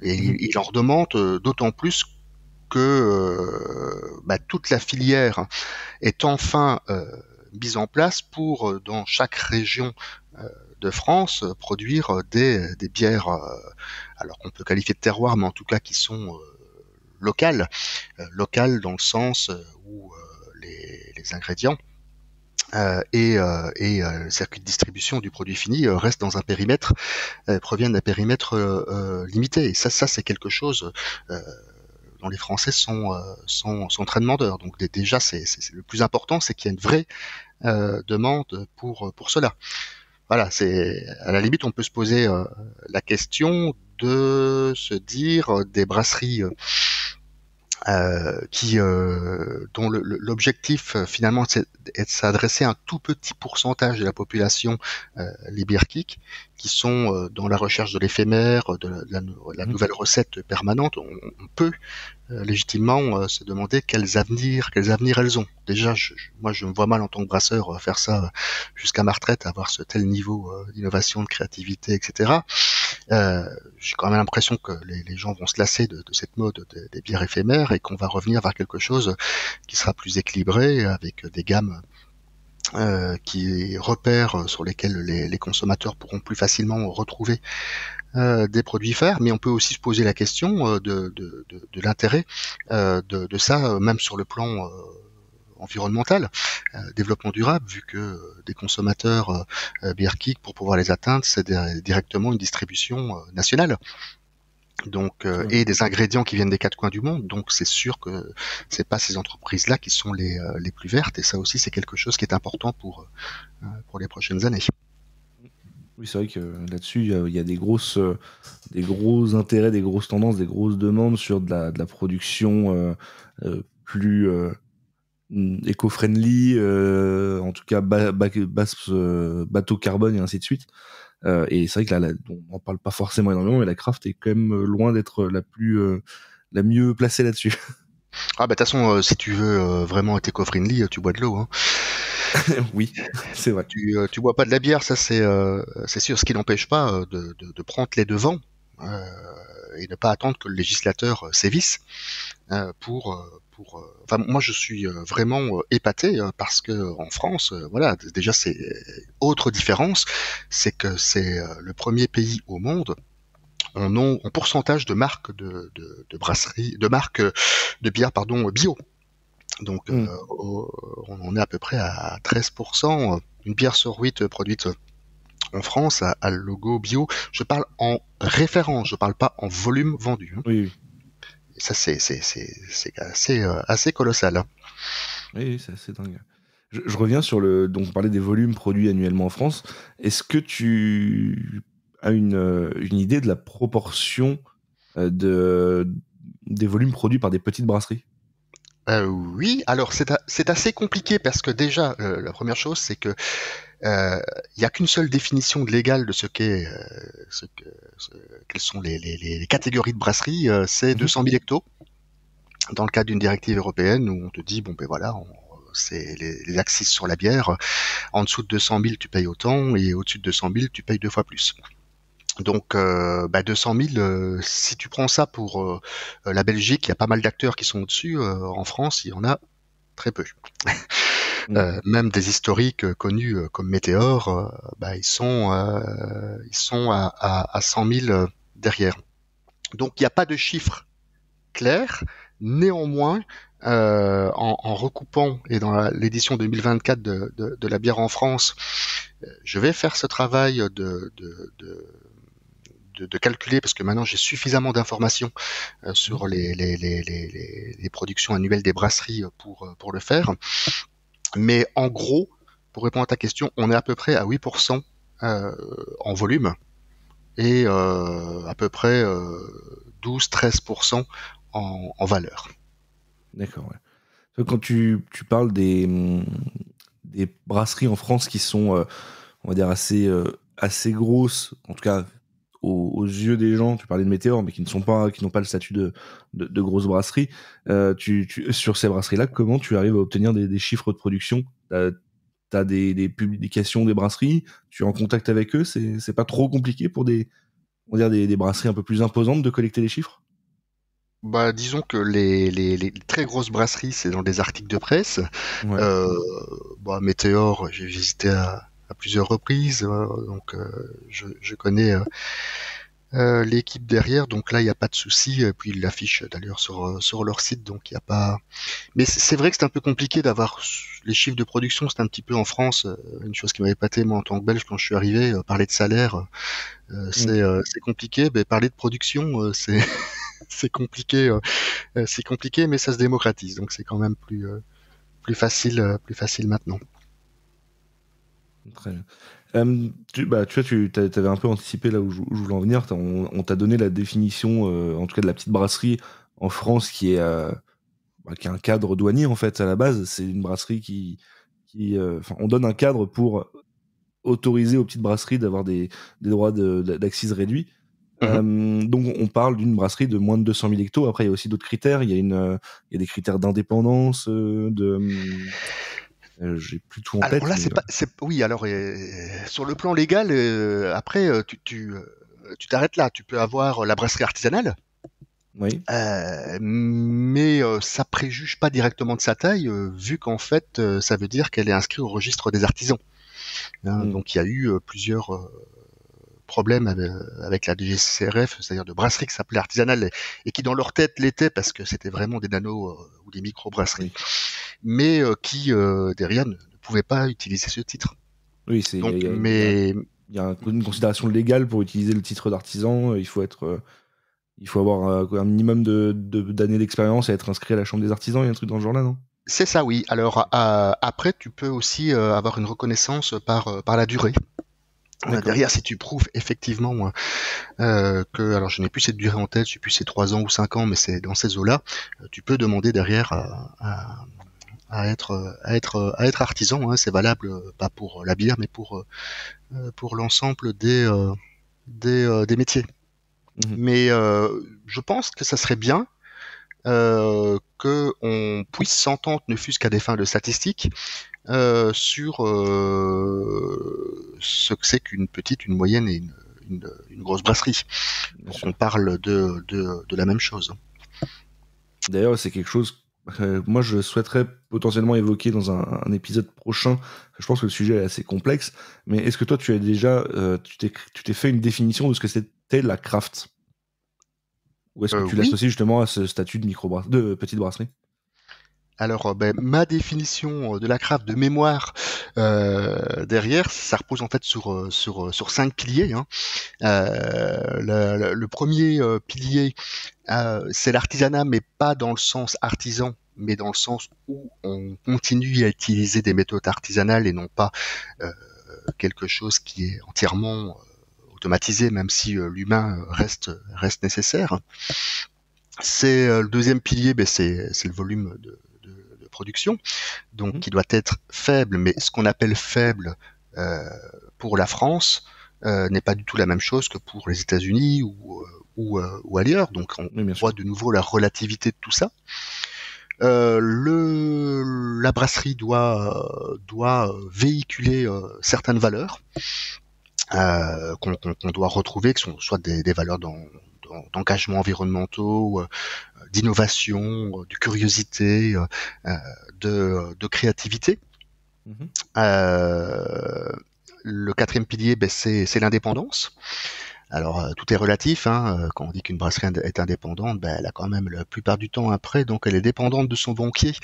Speaker 3: Et il en redemande d'autant plus que toute la filière est enfin mise en place pour, dans chaque région de France, produire des bières, alors qu'on peut qualifier de terroir, mais en tout cas qui sont locales dans le sens où les ingrédients et le circuit de distribution du produit fini reste dans un périmètre, proviennent d'un périmètre limité. Et ça c'est quelque chose dont les Français sont très demandeurs. Donc déjà, c'est le plus important, c'est qu'il y a une vraie demande pour cela. Voilà, c'est à la limite, on peut se poser la question de se dire des brasseries dont l'objectif finalement c'est de s'adresser à un tout petit pourcentage de la population, les beer geeks, qui sont dans la recherche de l'éphémère, de la nouvelle recette permanente. On peut légitimement se demander quels avenirs elles ont. Déjà, moi je me vois mal en tant que brasseur faire ça jusqu'à ma retraite, avoir ce tel niveau d'innovation, de créativité, etc. J'ai quand même l'impression que les gens vont se lasser de cette mode des bières éphémères et qu'on va revenir vers quelque chose qui sera plus équilibré, avec des gammes qui repèrent sur lesquels les consommateurs pourront plus facilement retrouver des produits phares, mais on peut aussi se poser la question de l'intérêt de ça, même sur le plan environnemental, développement durable, vu que des consommateurs Beer Kick, pour pouvoir les atteindre, c'est directement une distribution nationale. Donc et des ingrédients qui viennent des quatre coins du monde, donc c'est sûr que c'est pas ces entreprises-là qui sont les plus vertes, et ça aussi c'est quelque chose qui est important pour les prochaines années.
Speaker 2: Oui, c'est vrai que là-dessus, il y a des gros intérêts, des grosses tendances, des grosses demandes sur de la production plus éco-friendly, en tout cas basse bateau carbone et ainsi de suite. Et c'est vrai que là, on n'en parle pas forcément énormément, mais la craft est quand même loin d'être la mieux placée là-dessus.
Speaker 3: Ah bah de toute façon, si tu veux vraiment être éco-friendly, tu bois de l'eau, hein.
Speaker 2: Oui, c'est vrai.
Speaker 3: Tu bois pas de la bière, ça c'est sûr. Ce qui n'empêche pas de prendre les devants et ne pas attendre que le législateur sévisse Enfin, moi je suis vraiment épaté parce que en France, voilà, déjà c'est autre différence, c'est que c'est le premier pays au monde en pourcentage de marques de brasserie, de marques de bière bio. Donc on en est à peu près à 13%. Une bière sur 8 produite en France a le logo bio. Je parle en référence, je parle pas en volume vendu, hein.
Speaker 2: Oui.
Speaker 3: Et ça c'est assez colossal, hein.
Speaker 2: Oui, c'est assez dingue. Je reviens sur donc on parlait des volumes produits annuellement en France. Est-ce que tu as une idée de la proportion des volumes produits par des petites brasseries?
Speaker 3: Oui, alors c'est assez compliqué parce que déjà la première chose c'est que il y a qu'une seule définition légale de quelles sont les catégories de brasserie, c'est 200 000 hectos dans le cadre d'une directive européenne où on te dit bon ben voilà, c'est les axes sur la bière, en dessous de 200 000 tu payes autant et au-dessus de 200 000 tu payes 2 fois plus. Donc 200 000, si tu prends ça pour la Belgique, il y a pas mal d'acteurs qui sont au-dessus. En France, il y en a très peu. Même des historiques connus comme Météor, ils sont à 100 000 derrière. Donc il n'y a pas de chiffre clair. Néanmoins, en recoupant et dans l'édition 2024 de la bière en France, je vais faire ce travail de calculer, parce que maintenant j'ai suffisamment d'informations sur les productions annuelles des brasseries pour le faire. Mais en gros, pour répondre à ta question, on est à peu près à 8% en volume et à peu près 12-13% en valeur.
Speaker 2: D'accord, ouais. Quand tu parles des brasseries en France qui sont, on va dire, assez grosses, en tout cas aux yeux des gens, tu parlais de Météor, mais qui n'ont pas le statut de grosses brasseries, sur ces brasseries-là, comment tu arrives à obtenir des chiffres de production? T'as des publications des brasseries, tu es en contact avec eux, c'est pas trop compliqué pour on va dire des brasseries un peu plus imposantes de collecter des chiffres?
Speaker 3: Bah, disons que les très grosses brasseries, c'est dans des articles de presse.
Speaker 2: Ouais.
Speaker 3: Météor, j'ai visité à plusieurs reprises, donc je connais l'équipe derrière, donc là il n'y a pas de souci. Puis ils l'affichent d'ailleurs sur leur site, donc il n'y a pas. Mais c'est vrai que c'est un peu compliqué d'avoir les chiffres de production. C'est un petit peu en France une chose qui m'avait épaté moi en tant que Belge quand je suis arrivé. Parler de salaire, c'est compliqué. Mais parler de production, c'est c'est compliqué, mais ça se démocratise, donc c'est quand même plus facile maintenant.
Speaker 2: Très bien. Tu vois, tu avais un peu anticipé là où je voulais en venir. On t'a donné la définition, en tout cas de la petite brasserie en France, qui est un cadre douanier en fait à la base. C'est une brasserie on donne un cadre pour autoriser aux petites brasseries d'avoir des droits d'accise réduits. Donc on parle d'une brasserie de moins de 200 000 hectos. Après il y a aussi d'autres critères. Il y a des critères d'indépendance, j'ai plus tout en tête.
Speaker 3: Alors là, oui. Alors sur le plan légal, après, tu t'arrêtes là. Tu peux avoir la brasserie artisanale,
Speaker 2: Oui.
Speaker 3: mais ça préjuge pas directement de sa taille, vu qu'en fait, ça veut dire qu'elle est inscrite au registre des artisans. Donc il y a eu plusieurs problèmes avec la DGCCRF, c'est-à-dire de brasseries qui s'appelaient artisanales et qui dans leur tête l'étaient parce que c'était vraiment des nano ou des micro-brasseries, mais qui derrière ne pouvaient pas utiliser ce titre.
Speaker 2: Oui,
Speaker 3: Donc,
Speaker 2: il y a une considération légale pour utiliser le titre d'artisan. Il faut avoir un minimum d'années d'expérience et être inscrit à la Chambre des artisans. Il y a un truc dans ce genre-là, non?
Speaker 3: C'est ça, oui. Alors après, tu peux aussi avoir une reconnaissance par la durée. Derrière, si tu prouves effectivement que, alors je n'ai plus cette durée en tête, je sais plus si c'est 3 ans ou 5 ans, mais c'est dans ces eaux-là, tu peux demander derrière à être artisan. C'est valable pas pour la bière, mais pour l'ensemble des métiers. Mais je pense que ça serait bien que on puisse s'entendre, ne fût-ce qu'à des fins de statistiques, sur ce que c'est qu'une petite, une moyenne et une grosse brasserie. Donc on parle de la même chose.
Speaker 2: D'ailleurs, c'est quelque chose que moi je souhaiterais potentiellement évoquer dans un épisode prochain. Je pense que le sujet est assez complexe, mais est-ce que toi tu as déjà tu t'es fait une définition de ce que c'était la craft? Ou est-ce que tu l'associes justement à ce statut de petite brasserie?
Speaker 3: Alors, ma définition de la craft de mémoire derrière, ça repose en fait sur 5 piliers. Le premier pilier, c'est l'artisanat, mais pas dans le sens artisan, mais dans le sens où on continue à utiliser des méthodes artisanales et non pas quelque chose qui est entièrement automatisé, même si l'humain reste nécessaire. C'est le deuxième pilier, c'est le volume de production, donc qui doit être faible, mais ce qu'on appelle faible pour la France n'est pas du tout la même chose que pour les États-Unis ou ailleurs. Donc on voit de nouveau la relativité de tout ça. La brasserie doit véhiculer certaines valeurs qu'on doit retrouver, que sont soit des valeurs d'engagement environnementaux, d'innovation, de curiosité, de créativité. Le quatrième pilier, c'est l'indépendance. Alors tout est relatif, quand on dit qu'une brasserie est indépendante, elle a quand même la plupart du temps un prêt, donc elle est dépendante de son banquier.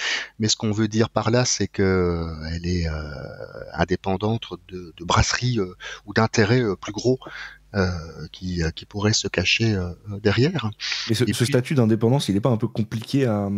Speaker 3: Mais ce qu'on veut dire par là, c'est que elle est indépendante de brasseries ou d'intérêts plus gros qui pourraient se cacher derrière.
Speaker 2: Mais ce statut d'indépendance, il n'est pas un peu compliqué à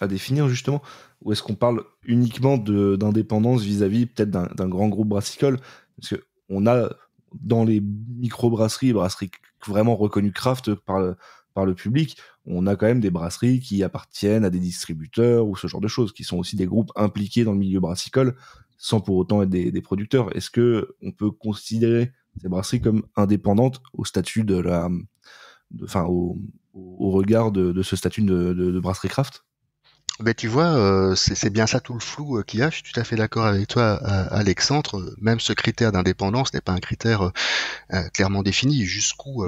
Speaker 2: définir justement? Ou est-ce qu'on parle uniquement d'indépendance vis-à-vis peut-être d'un grand groupe brassicole? Parce que on a dans les micro-brasseries, brasseries vraiment reconnues craft par le public, on a quand même des brasseries qui appartiennent à des distributeurs ou ce genre de choses, qui sont aussi des groupes impliqués dans le milieu brassicole, sans pour autant être des producteurs. Est-ce que on peut considérer ces brasseries comme indépendantes au statut au regard de ce statut de brasserie craft?
Speaker 3: Ben tu vois, c'est bien ça tout le flou qu'il y a. Je suis tout à fait d'accord avec toi, Alexandre. Même ce critère d'indépendance n'est pas un critère clairement défini. Jusqu'où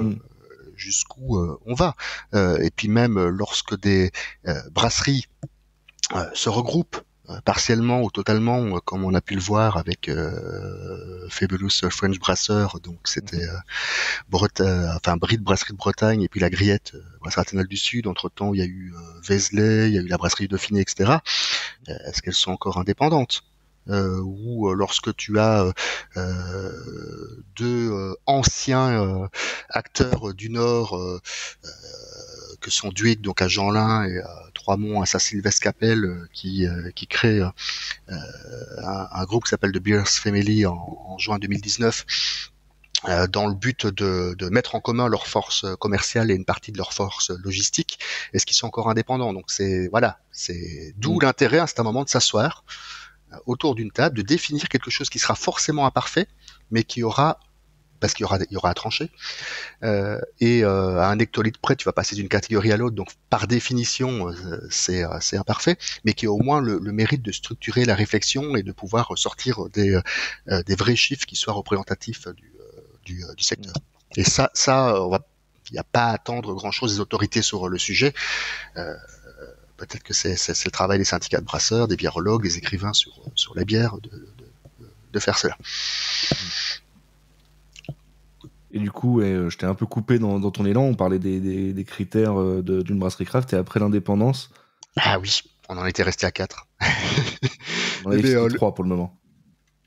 Speaker 3: on va. Et puis même lorsque des brasseries se regroupent partiellement ou totalement, comme on a pu le voir avec Fabulous French Brasseur, donc c'était Brit Brasserie de Bretagne, et puis la Griette Brasserie Artisanale du Sud. Entre temps il y a eu Vézelay, il y a eu la Brasserie Dauphiné, etc. Est-ce qu'elles sont encore indépendantes? Ou lorsque tu as deux anciens acteurs du Nord que sont Duic, donc à Jeanlin, et Troismont à Saint-Sylvestre-Capelle, qui crée un groupe qui s'appelle The Beers Family en juin 2019, dans le but de mettre en commun leurs forces commerciales et une partie de leurs forces logistiques. Est-ce qu'ils sont encore indépendants? Donc c'est d'où l'intérêt, c'est un moment de s'asseoir autour d'une table, de définir quelque chose qui sera forcément imparfait, mais qui aura, parce qu'il y aura à trancher, et à un hectolitre près, tu vas passer d'une catégorie à l'autre, donc par définition, c'est imparfait, mais qui a au moins le mérite de structurer la réflexion et de pouvoir sortir des vrais chiffres qui soient représentatifs du secteur. Et il n'y a pas à attendre grand-chose des autorités sur le sujet. Peut-être que c'est le travail des syndicats de brasseurs, des biérologues, des écrivains sur la bière de faire cela.
Speaker 2: Et du coup, je t'ai un peu coupé dans ton élan. On parlait des critères d'une brasserie craft, et après l'indépendance.
Speaker 3: Ah oui, on en était resté à 4.
Speaker 2: On en avait fait 3 pour le moment.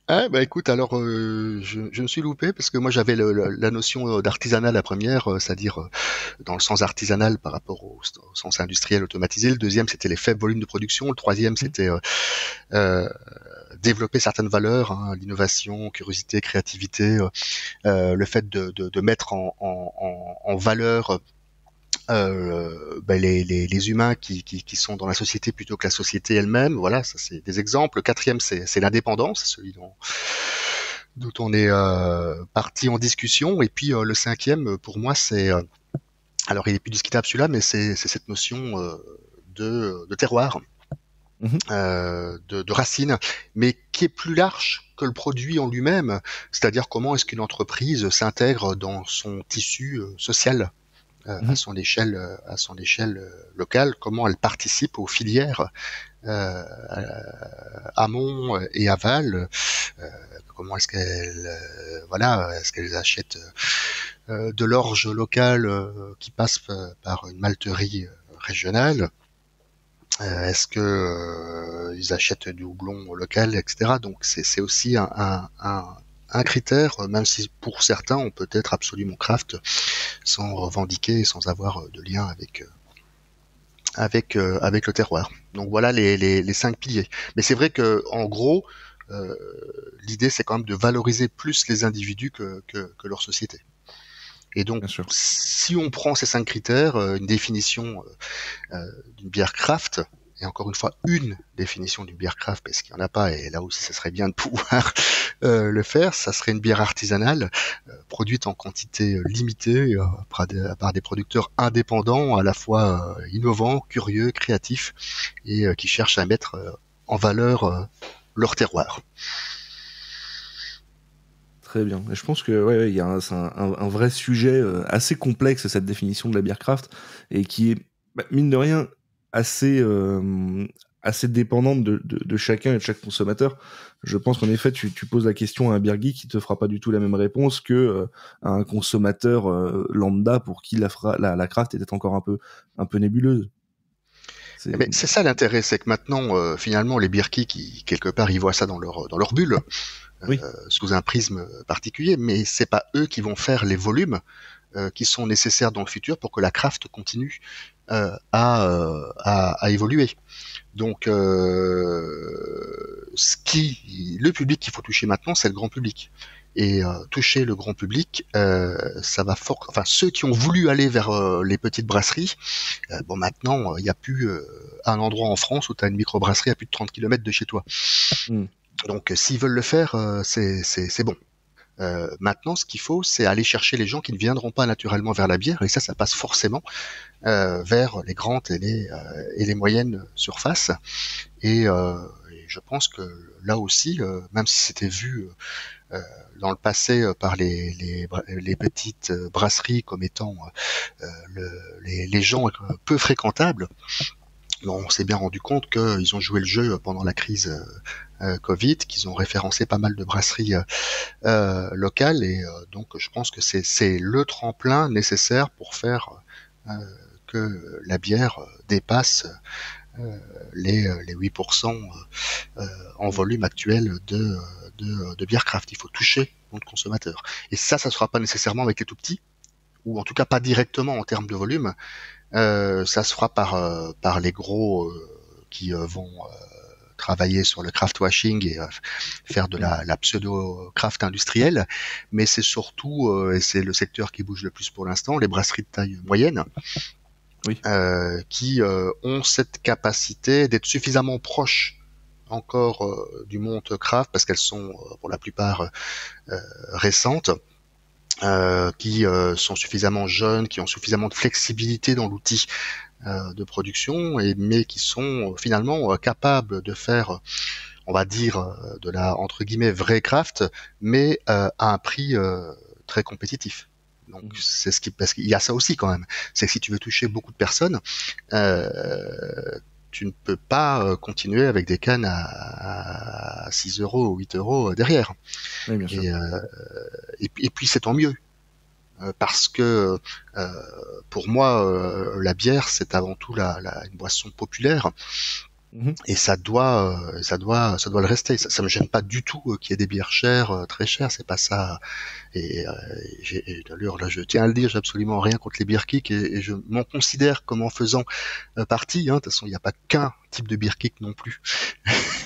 Speaker 3: Ah bah écoute, alors je me suis loupé parce que moi j'avais la notion d'artisanal la première, c'est-à-dire dans le sens artisanal par rapport au sens industriel automatisé. Le deuxième c'était les faibles volumes de production. Le troisième c'était développer certaines valeurs, hein, l'innovation, curiosité, créativité, le fait de mettre en valeur les humains qui sont dans la société plutôt que la société elle-même. Voilà, ça c'est des exemples. Le quatrième, c'est l'indépendance, c'est celui dont on est parti en discussion. Et puis le cinquième, pour moi, c'est alors il est plus discutable celui-là, mais c'est cette notion de terroir, de racine, mais qui est plus large que le produit en lui-même. C'est-à-dire comment est-ce qu'une entreprise s'intègre dans son tissu social. À son échelle locale, comment elle participe aux filières amont et aval, comment est-ce qu'elle est-ce qu'elles achètent de l'orge locale qui passe par une malterie régionale, est-ce que ils achètent du houblon local, etc. Donc c'est aussi un critère, même si pour certains on peut être absolument craft sans revendiquer et sans avoir de lien avec le terroir. Donc voilà les 5 piliers. Mais c'est vrai que en gros, l'idée c'est quand même de valoriser plus les individus que leur société. Et donc si on prend ces 5 critères, une définition d'une bière craft, et encore une fois une définition d'une bière craft parce qu'il n'y en a pas, et là aussi ça serait bien de pouvoir le faire, ça serait une bière artisanale produite en quantité limitée par des producteurs indépendants, à la fois innovants, curieux, créatifs et qui cherchent à mettre en valeur leur terroir.
Speaker 2: Très bien. Et je pense que il y a un vrai sujet assez complexe, cette définition de la bière craft, et qui est, mine de rien, assez dépendante de chacun et de chaque consommateur. Je pense qu'en effet, tu poses la question à un beer geek qui te fera pas du tout la même réponse que à un consommateur lambda pour qui la craft était encore un peu nébuleuse.
Speaker 3: Mais c'est ça l'intérêt, c'est que maintenant, finalement, les beer geeks, quelque part, ils voient ça dans leur bulle, sous un prisme particulier, mais c'est pas eux qui vont faire les volumes qui sont nécessaires dans le futur pour que la craft continue à évoluer. Donc, le public qu'il faut toucher maintenant, c'est le grand public. Et toucher le grand public, ça va fort. Enfin, ceux qui ont voulu aller vers les petites brasseries, maintenant, il n'y a plus un endroit en France où tu as une microbrasserie à plus de 30 km de chez toi. Donc, s'ils veulent le faire, c'est bon. Maintenant, ce qu'il faut, c'est aller chercher les gens qui ne viendront pas naturellement vers la bière, et ça passe forcément vers les grandes et les moyennes surfaces. Et je pense que là aussi, même si c'était vu dans le passé par les petites brasseries comme étant les gens peu fréquentables, on s'est bien rendu compte qu'ils ont joué le jeu pendant la crise Covid, qu'ils ont référencé pas mal de brasseries locales, et donc je pense que c'est le tremplin nécessaire pour faire que la bière dépasse les 8% en volume actuel de bière craft. Il faut toucher le consommateur. Et ça se fera pas nécessairement avec les tout petits, ou en tout cas pas directement en termes de volume. Ça se fera par les gros qui vont travailler sur le craft washing et faire de la pseudo craft industrielle, mais c'est surtout et c'est le secteur qui bouge le plus pour l'instant, les brasseries de taille moyenne, qui ont cette capacité d'être suffisamment proches encore du monde craft parce qu'elles sont pour la plupart récentes, qui sont suffisamment jeunes, qui ont suffisamment de flexibilité dans l'outil de production, mais qui sont finalement capables de faire, on va dire, de la entre guillemets vraie craft, mais à un prix très compétitif. Donc c'est parce qu'il y a ça aussi quand même. C'est que si tu veux toucher beaucoup de personnes, tu ne peux pas continuer avec des cannes à 6 euros ou 8 euros derrière.
Speaker 2: Oui, bien sûr.
Speaker 3: Et puis c'est tant mieux. Parce que pour moi, la bière, c'est avant tout une boisson populaire. Et ça doit le rester. Ça me gêne pas du tout qu'il y ait des bières chères, très chères. C'est pas ça. Et d'ailleurs, là, je tiens à le dire, j'ai absolument rien contre les beer kicks et je m'en considère comme en faisant partie. De toute façon, il n'y a pas qu'un type de beer kick non plus.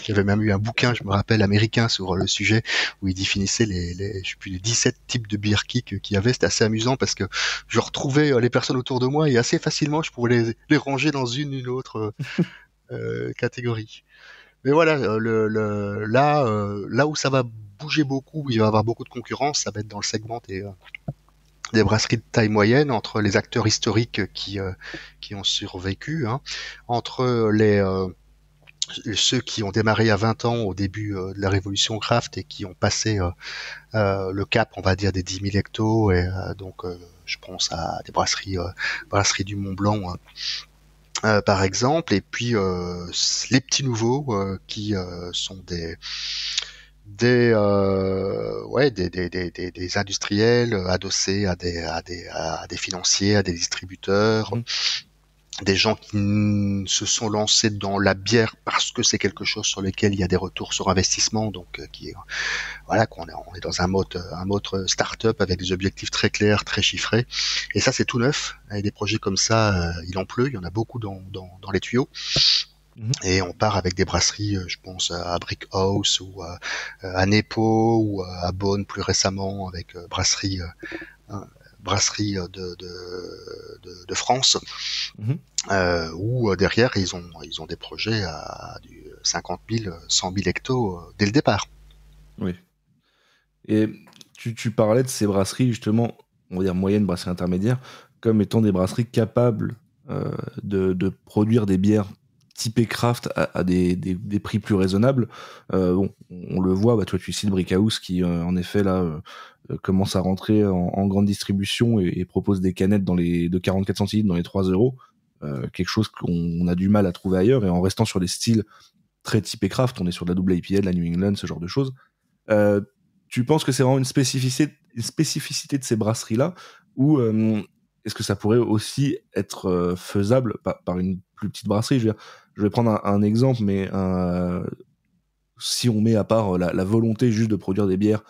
Speaker 3: J'avais même eu un bouquin, je me rappelle, américain sur le sujet où il définissait les 17 types de beer kick qu'il y avait. C'était assez amusant parce que je retrouvais les personnes autour de moi et assez facilement, je pouvais les ranger dans une autre catégorie. Mais voilà, là où ça va bouger beaucoup, où il va y avoir beaucoup de concurrence, ça va être dans le segment des brasseries de taille moyenne, entre les acteurs historiques qui ont survécu, entre ceux qui ont démarré à 20 ans au début de la révolution craft et qui ont passé le cap, on va dire, des 10 000 hectos, et donc je pense à des brasseries du Mont Blanc, par exemple, et puis les petits nouveaux qui sont des industriels adossés à des financiers, à des distributeurs, des gens qui se sont lancés dans la bière parce que c'est quelque chose sur lequel il y a des retours sur investissement, donc on est dans un mode start-up avec des objectifs très clairs, très chiffrés. Et ça, c'est tout neuf. Et des projets comme ça, il en pleut. Il y en a beaucoup dans les tuyaux. Et on part avec des brasseries, je pense à Brick House ou à Nepo ou à Beaune plus récemment avec brasserie de France, où derrière ils ont des projets à du 50 000, 100 000 hectos dès le départ.
Speaker 2: Oui. Et tu parlais de ces brasseries, justement, on va dire moyennes, brasseries intermédiaires, comme étant des brasseries capables de produire des bières typées craft à des prix plus raisonnables. On le voit, toi tu cites Brickhouse qui en effet là commence à rentrer en grande distribution et propose des canettes de 44 centilitres dans les 3 euros, quelque chose qu'on a du mal à trouver ailleurs, et en restant sur des styles très typés craft, on est sur de la double IPA, de la New England, ce genre de choses. Tu penses que c'est vraiment une spécificité de ces brasseries-là, ou est-ce que ça pourrait aussi être faisable par une plus petite brasserie? Je vais prendre un exemple, mais si on met à part la volonté juste de produire des bières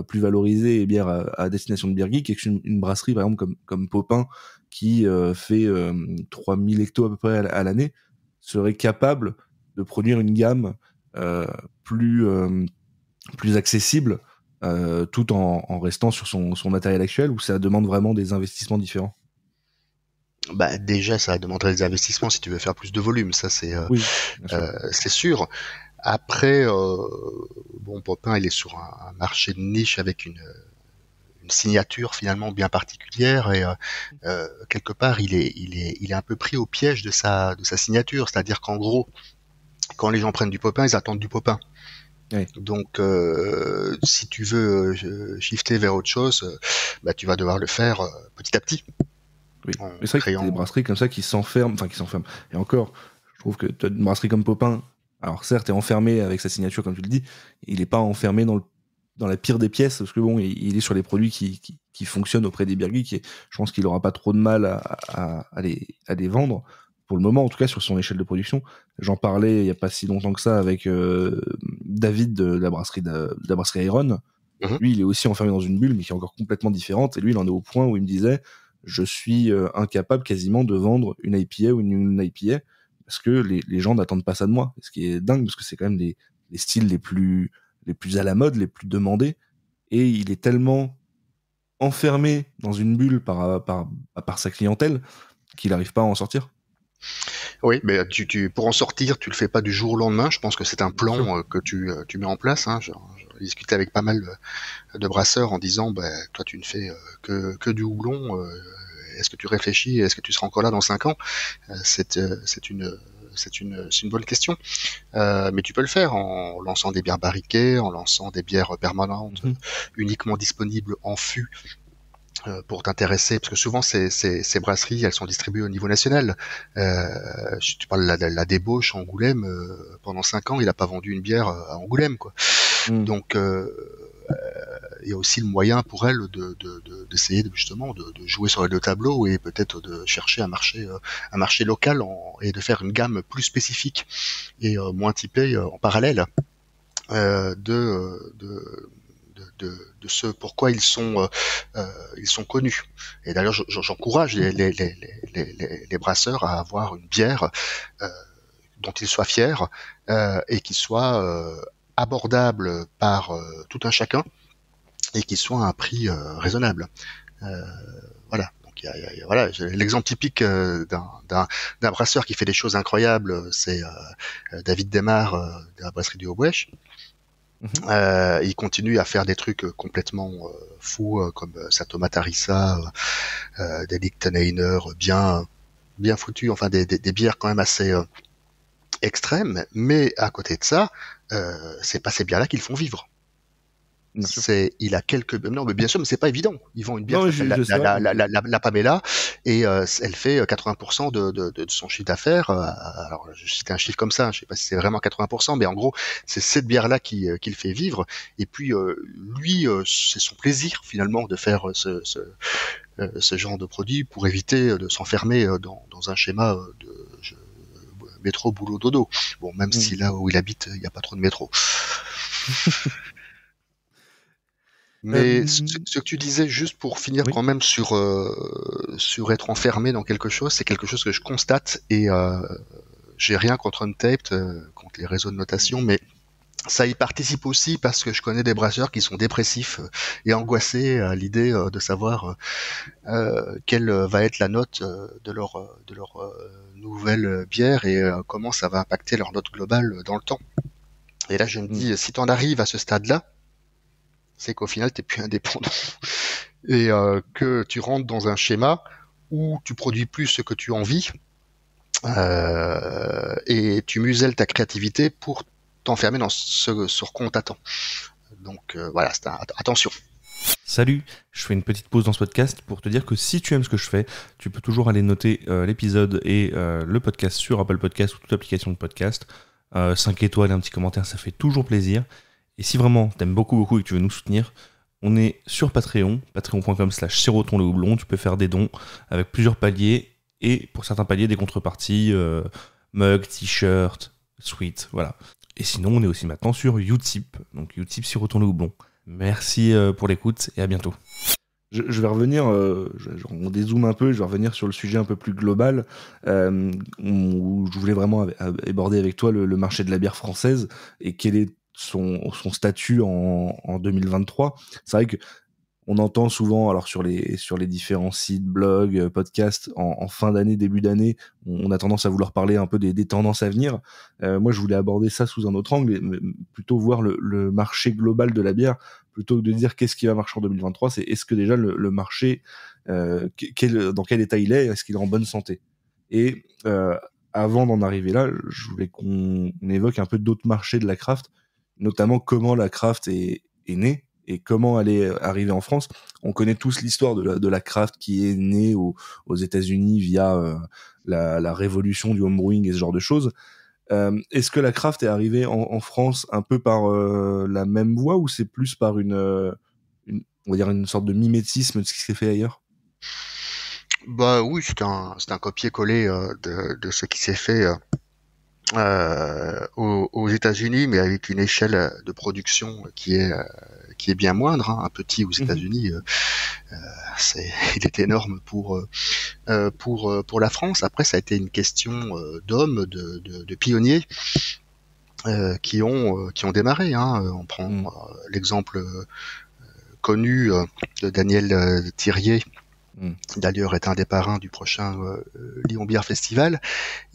Speaker 2: plus valorisées et bières à destination de beer geek, et une brasserie par exemple comme Popin qui fait 3000 hectos à peu près à l'année serait capable de produire une gamme plus accessible, tout en restant sur son matériel actuel, où ça demande vraiment des investissements différents?
Speaker 3: Déjà, ça demanderait des investissements si tu veux faire plus de volume, ça c'est c'est sûr. Après, Popin, il est sur un marché de niche avec une signature finalement bien particulière, et quelque part il est un peu pris au piège de sa signature, c'est-à-dire qu'en gros, quand les gens prennent du Popin, ils attendent du Popin. Oui. Donc, si tu veux shifter vers autre chose, tu vas devoir le faire petit à petit.
Speaker 2: Oui, mais c'est vrai qu'il y a des brasseries comme ça qui s'enferment. Et encore, je trouve que tu as une brasserie comme Popin, alors certes, est enfermé avec sa signature, comme tu le dis, il n'est pas enfermé dans la pire des pièces, parce que il est sur les produits qui fonctionnent auprès des beer geeks, et je pense qu'il n'aura pas trop de mal à les vendre, pour le moment, en tout cas, sur son échelle de production. J'en parlais il n'y a pas si longtemps que ça avec David de la brasserie Iron. Lui, il est aussi enfermé dans une bulle, mais qui est encore complètement différente, et lui, il en est au point où il me disait: je suis incapable quasiment de vendre une IPA ou une IPA parce que les gens n'attendent pas ça de moi. Ce qui est dingue, parce que c'est quand même les styles les plus à la mode, les plus demandés, et il est tellement enfermé dans une bulle par sa clientèle qu'il n'arrive pas à en sortir.
Speaker 3: Oui, mais pour en sortir, tu le fais pas du jour au lendemain. Je pense que c'est un plan que tu mets en place. J'ai discuté avec pas mal de brasseurs en disant, toi tu ne fais que du houblon. Est-ce que tu réfléchis? Est-ce que tu seras encore là dans 5 ans? C'est une bonne question. Mais tu peux le faire en lançant des bières barriquées, en lançant des bières permanentes, uniquement disponibles en fût pour t'intéresser, parce que souvent ces brasseries, elles sont distribuées au niveau national. Tu parles de la débauche à Angoulême, pendant 5 ans, il a pas vendu une bière à Angoulême, quoi. Donc il y a aussi le moyen pour elle d'essayer justement de jouer sur les deux tableaux et peut-être de chercher un marché local et de faire une gamme plus spécifique et moins typée en parallèle de ce pourquoi ils sont connus. Et d'ailleurs, j'encourage les brasseurs à avoir une bière dont ils soient fiers et qui soit abordable par tout un chacun et qui soit à un prix raisonnable. Voilà. Donc voilà, l'exemple typique d'un brasseur qui fait des choses incroyables, c'est David Desmar de la brasserie du Haut-Bouêche. Il continue à faire des trucs complètement fous comme sa tomate harissa, des Lichtenheiner bien foutus, enfin des bières quand même assez extrêmes, mais à côté de ça, c'est pas ces bières-là qu'ils font vivre. Il a quelques, non, mais bien sûr, mais c'est pas évident. Ils vendent une bière, la Pamela, et elle fait 80% de son chiffre d'affaires. Alors, je cite un chiffre comme ça, je sais pas si c'est vraiment 80%, mais en gros, c'est cette bière-là qui le fait vivre. Et puis, lui, c'est son plaisir finalement de faire ce genre de produit pour éviter de s'enfermer dans un schéma de métro, boulot, dodo. Bon, même si là où il habite, il n'y a pas trop de métro. Mais ce que tu disais, juste pour finir quand même sur être enfermé dans quelque chose, c'est quelque chose que je constate et j'ai rien contre Untapped, contre les réseaux de notation, mais ça y participe aussi parce que je connais des brasseurs qui sont dépressifs et angoissés à l'idée de savoir quelle va être la note de leur nouvelle bière et comment ça va impacter leur note globale dans le temps. Et là, je me dis, si t'en arrives à ce stade-là, c'est qu'au final, t'es plus indépendant et que tu rentres dans un schéma où tu produis plus ce que tu en vis et tu muselles ta créativité pour t'enfermer dans ce sur quoi on t'attend. Donc voilà, attention.
Speaker 4: Salut, je fais une petite pause dans ce podcast pour te dire que si tu aimes ce que je fais, tu peux toujours aller noter l'épisode et le podcast sur Apple Podcast ou toute application de podcast. 5 étoiles et un petit commentaire, ça fait toujours plaisir. Et si vraiment t'aimes beaucoup et que tu veux nous soutenir, on est sur Patreon, patreon.com/siroton le houblon. Tu peux faire des dons avec plusieurs paliers et pour certains paliers des contreparties, mug, t-shirt, sweat, voilà. Et sinon, on est aussi maintenant sur Utip, donc Utip Siroton le houblon. Merci pour l'écoute et à bientôt.
Speaker 2: Je vais revenir, on dézoome un peu, je vais revenir sur le sujet un peu plus global, où je voulais vraiment aborder avec toi le marché de la bière française et quel est son statut en 2023. C'est vrai que on entend souvent, alors sur les différents sites, blogs, podcasts, en fin d'année, début d'année, on a tendance à vouloir parler un peu des tendances à venir. Moi, je voulais aborder ça sous un autre angle, mais plutôt voir le marché global de la bière, plutôt que de dire qu'est-ce qui va marcher en 2023, c'est est-ce que déjà le marché, dans quel état il est qu'il est en bonne santé. Et avant d'en arriver là, je voulais qu'on évoque un peu d'autres marchés de la craft, notamment comment la craft est née et comment elle est arrivée en France. On connaît tous l'histoire de la craft qui est née aux États-Unis via la révolution du homebrewing et ce genre de choses. Est-ce que la craft est arrivée en France un peu par la même voie ou c'est plus par on va dire une sorte de mimétisme de ce qui s'est fait ailleurs?
Speaker 3: Bah oui, c'est un copier-coller de ce qui s'est fait aux États-Unis, mais avec une échelle de production qui est bien moindre. Un petit aux États-Unis, il est énorme pour la France. Après, ça a été une question d'hommes, de pionniers qui ont démarré. On prend l'exemple connu de Daniel Thirier. D'ailleurs est un des parrains du prochain Lyon Beer Festival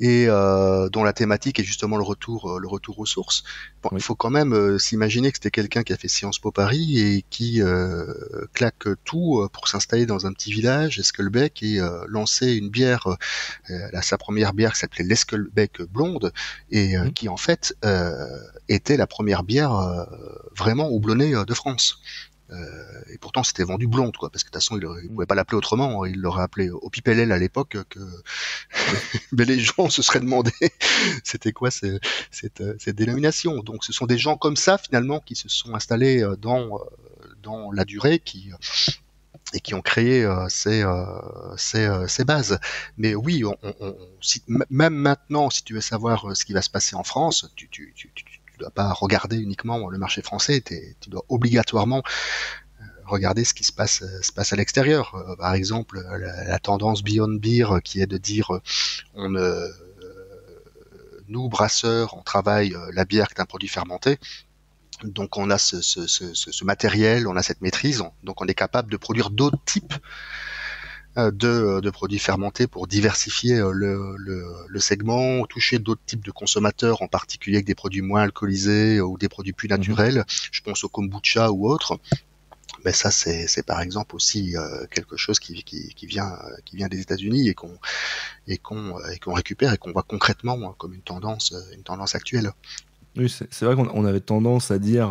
Speaker 3: et dont la thématique est justement le retour aux sources. Bon, il faut quand même s'imaginer que c'était quelqu'un qui a fait Sciences Po Paris et qui claque tout pour s'installer dans un petit village, Esquelbec, et lancer une bière, sa première bière qui s'appelait l'Esquelbec Blonde et qui en fait était la première bière vraiment houblonnée de France. Et pourtant c'était vendu blonde, quoi, parce que de toute façon il pouvait pas l'appeler autrement, il l'aurait appelé Opipellel à l'époque, que mais les gens se seraient demandé c'était quoi cette dénomination. Donc ce sont des gens comme ça finalement qui se sont installés dans la durée, et qui ont créé ces bases. Mais oui, même maintenant, si tu veux savoir ce qui va se passer en France, tu dois pas regarder uniquement le marché français, tu dois obligatoirement regarder ce qui se passe à l'extérieur. Par exemple, la tendance Beyond Beer, qui est de dire nous, brasseurs, on travaille la bière qui est un produit fermenté. Donc on a ce matériel, on a cette maîtrise, donc on est capable de produire d'autres types de produits fermentés pour diversifier le segment, toucher d'autres types de consommateurs, en particulier avec des produits moins alcoolisés ou des produits plus naturels. Je pense au kombucha ou autre. Mais ça, c'est par exemple aussi quelque chose qui vient des États-Unis et qu'on récupère et qu'on voit concrètement comme une tendance actuelle.
Speaker 2: Oui, c'est vrai qu'on avait tendance à dire,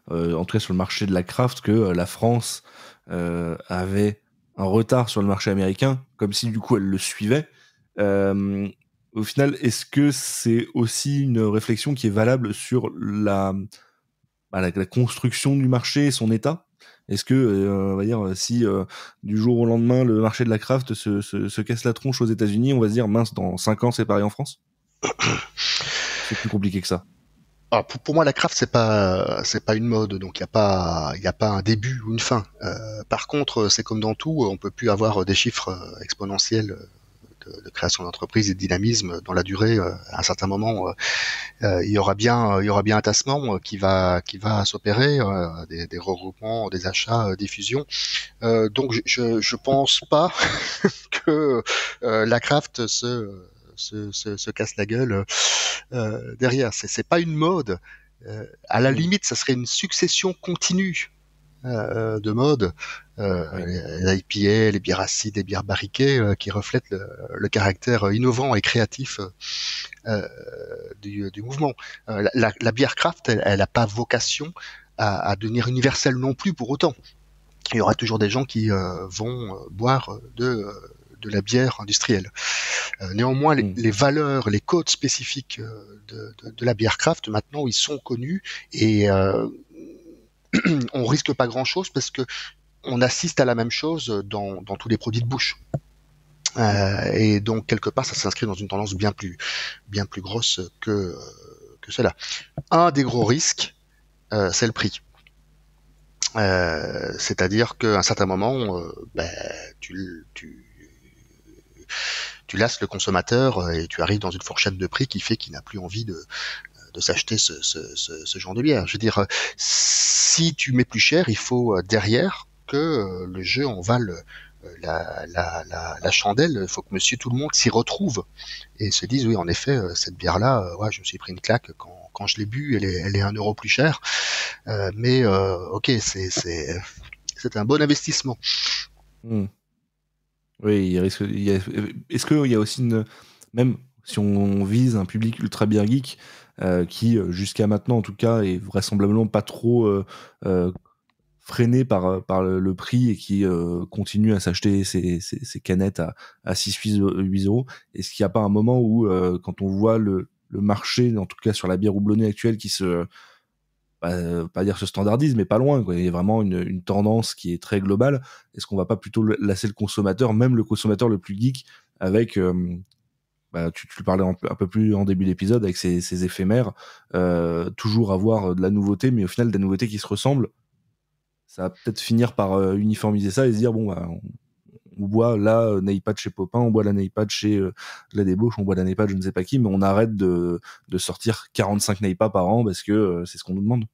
Speaker 2: en tout cas sur le marché de la craft, que la France avait un retard sur le marché américain, comme si du coup elle le suivait. Au final, est-ce que c'est aussi une réflexion qui est valable sur la construction du marché et son état ? Est-ce que, on va dire, si du jour au lendemain le marché de la craft se casse la tronche aux États-Unis, on va se dire mince, dans 5 ans c'est pareil en France ? C'est plus compliqué que ça.
Speaker 3: Alors pour moi, la craft c'est pas une mode, donc il y a pas un début ou une fin. Par contre, c'est comme dans tout, on peut plus avoir des chiffres exponentiels de création d'entreprise et de dynamisme dans la durée. À un certain moment, il y aura bien un tassement qui va s'opérer, des regroupements, des achats, des fusions. Donc je pense pas que la craft se casse la gueule derrière. C'est pas une mode. À la limite, ça serait une succession continue de modes. Les IPA, les bières acides, les bières barriquées, qui reflètent le caractère innovant et créatif du mouvement. La bière craft, elle n'a pas vocation à devenir universelle non plus pour autant. Il y aura toujours des gens qui vont boire de la bière industrielle. Néanmoins, les valeurs, les codes spécifiques de la bière craft, maintenant, ils sont connus et on risque pas grand-chose parce que on assiste à la même chose dans tous les produits de bouche. Et donc, quelque part, ça s'inscrit dans une tendance bien plus grosse que cela. Un des gros risques, c'est le prix. C'est-à-dire qu'à un certain moment, tu lasses le consommateur et tu arrives dans une fourchette de prix qui fait qu'il n'a plus envie de s'acheter ce genre de bière. Je veux dire, si tu mets plus cher, il faut derrière que le jeu en vale la chandelle. Il faut que monsieur tout le monde s'y retrouve et se dise oui, en effet, cette bière-là, je me suis pris une claque quand je l'ai bu, elle est 1 euro plus chère. Mais ok, c'est un bon investissement.
Speaker 2: Oui, est-ce qu'il y a aussi même si on vise un public ultra bière geek qui jusqu'à maintenant en tout cas est vraisemblablement pas trop freiné par le prix et qui continue à s'acheter ces canettes à 6-8 euros, est-ce qu'il n'y a pas un moment où quand on voit le marché, en tout cas sur la bière houblonnée actuelle, qui pas dire se standardise, mais pas loin, quoi. Il y a vraiment une tendance qui est très globale. Est-ce qu'on va pas plutôt lasser le consommateur, même le consommateur le plus geek, avec tu le parlais un peu plus en début d'épisode, avec ces éphémères, toujours avoir de la nouveauté, mais au final des nouveautés qui se ressemblent. Ça va peut-être finir par uniformiser ça et se dire on boit la Neipat chez Popin, on boit la Neipat chez la Débauche, on boit la Neipat je ne sais pas qui, mais on arrête de sortir 45 Neipas par an parce que c'est ce qu'on nous demande.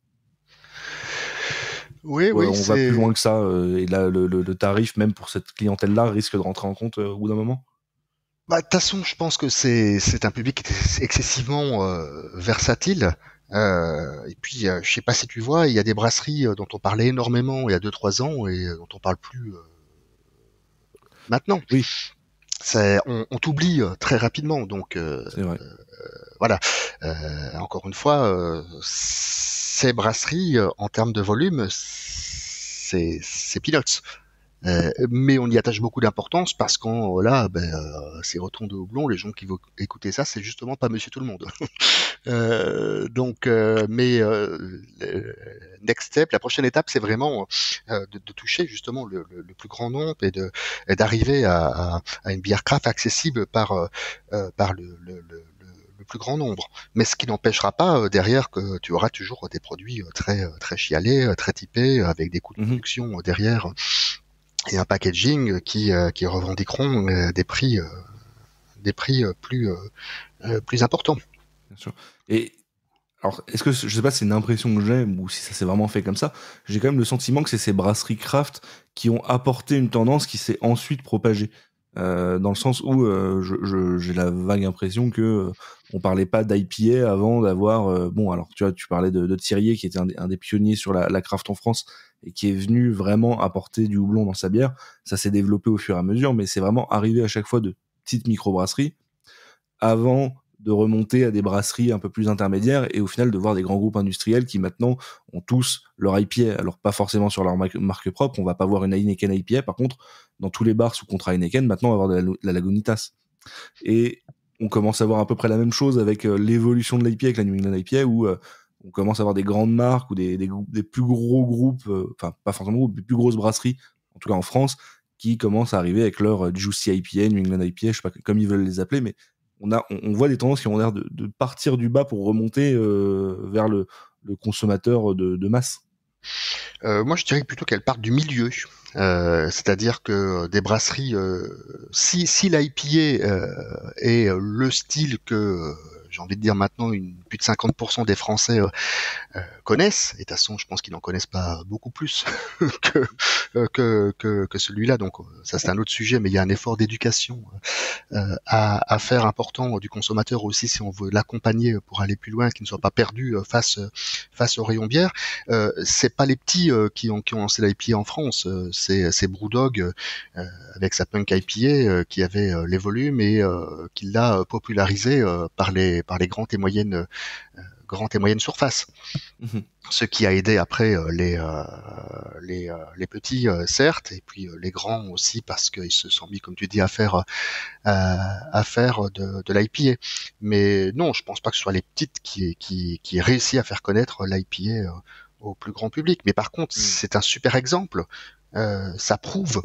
Speaker 3: Oui,
Speaker 2: on va plus loin que ça, et là le tarif même pour cette clientèle-là risque de rentrer en compte au bout d'un moment.
Speaker 3: De toute façon, je pense que c'est un public qui est excessivement versatile. Et puis, je sais pas si tu vois, il y a des brasseries dont on parlait énormément il y a 2-3 ans et dont on parle plus maintenant.
Speaker 2: Oui.
Speaker 3: On t'oublie très rapidement, donc
Speaker 2: c'est vrai.
Speaker 3: voilà. Encore une fois, ces brasseries, en termes de volume, c'est peanuts. Mais on y attache beaucoup d'importance parce qu'en là, ces retours de houblon, les gens qui vont écouter ça, c'est justement pas Monsieur Tout le Monde. Next step, la prochaine étape, c'est vraiment de toucher justement le plus grand nombre et d'arriver à une bière craft accessible par le plus grand nombre. Mais ce qui n'empêchera pas derrière que tu auras toujours des produits très chialés, très typés, avec des coûts de production derrière. Et un packaging qui revendiqueront des prix plus importants.
Speaker 2: Bien sûr. Et alors, est-ce que je sais pas si c'est une impression que j'ai ou si ça s'est vraiment fait comme ça, j'ai quand même le sentiment que c'est ces brasseries craft qui ont apporté une tendance qui s'est ensuite propagée. Dans le sens où j'ai la vague impression que on parlait pas d'IPA avant d'avoir bon, alors tu vois, tu parlais de Thirier qui était un des pionniers sur la craft en France et qui est venu vraiment apporter du houblon dans sa bière. Ça s'est développé au fur et à mesure, mais c'est vraiment arrivé à chaque fois de petites microbrasseries avant de remonter à des brasseries un peu plus intermédiaires et au final de voir des grands groupes industriels qui maintenant ont tous leur IPA. Alors pas forcément sur leur marque propre, on va pas voir une Heineken IPA, par contre dans tous les bars sous contrat Heineken maintenant on va avoir de la Lagunitas. Et on commence à voir à peu près la même chose avec l'évolution de l'IPA avec la New England IPA où on commence à avoir des grandes marques ou des plus gros groupes, enfin pas forcément groupes, des plus grosses brasseries, en tout cas en France, qui commencent à arriver avec leur Juicy IPA, New England IPA, je sais pas comme ils veulent les appeler, mais on voit des tendances qui ont l'air de partir du bas pour remonter vers le consommateur de masse.
Speaker 3: Moi, je dirais plutôt qu'elles partent du milieu. C'est-à-dire que des brasseries, si l'IPA est le style que j'ai envie de dire maintenant plus de 50% des Français connaissent, et de toute façon je pense qu'ils n'en connaissent pas beaucoup plus que celui-là, donc ça c'est un autre sujet, mais il y a un effort d'éducation à faire important du consommateur aussi si on veut l'accompagner pour aller plus loin, qu'il ne soit pas perdu face au rayon bière. C'est pas les petits qui ont lancé l'IPA en France, c'est Brewdog avec sa Punk IPA qui avait les volumes et qui l'a popularisé par les grandes et moyennes surfaces. Mmh. Ce qui a aidé après les petits certes, et puis les grands aussi parce qu'ils se sont mis, comme tu dis, à faire de l'IPA. Mais non, je pense pas que ce soit les petites qui aient réussi à faire connaître l'IPA au plus grand public. Mais par contre, c'est un super exemple. Ça prouve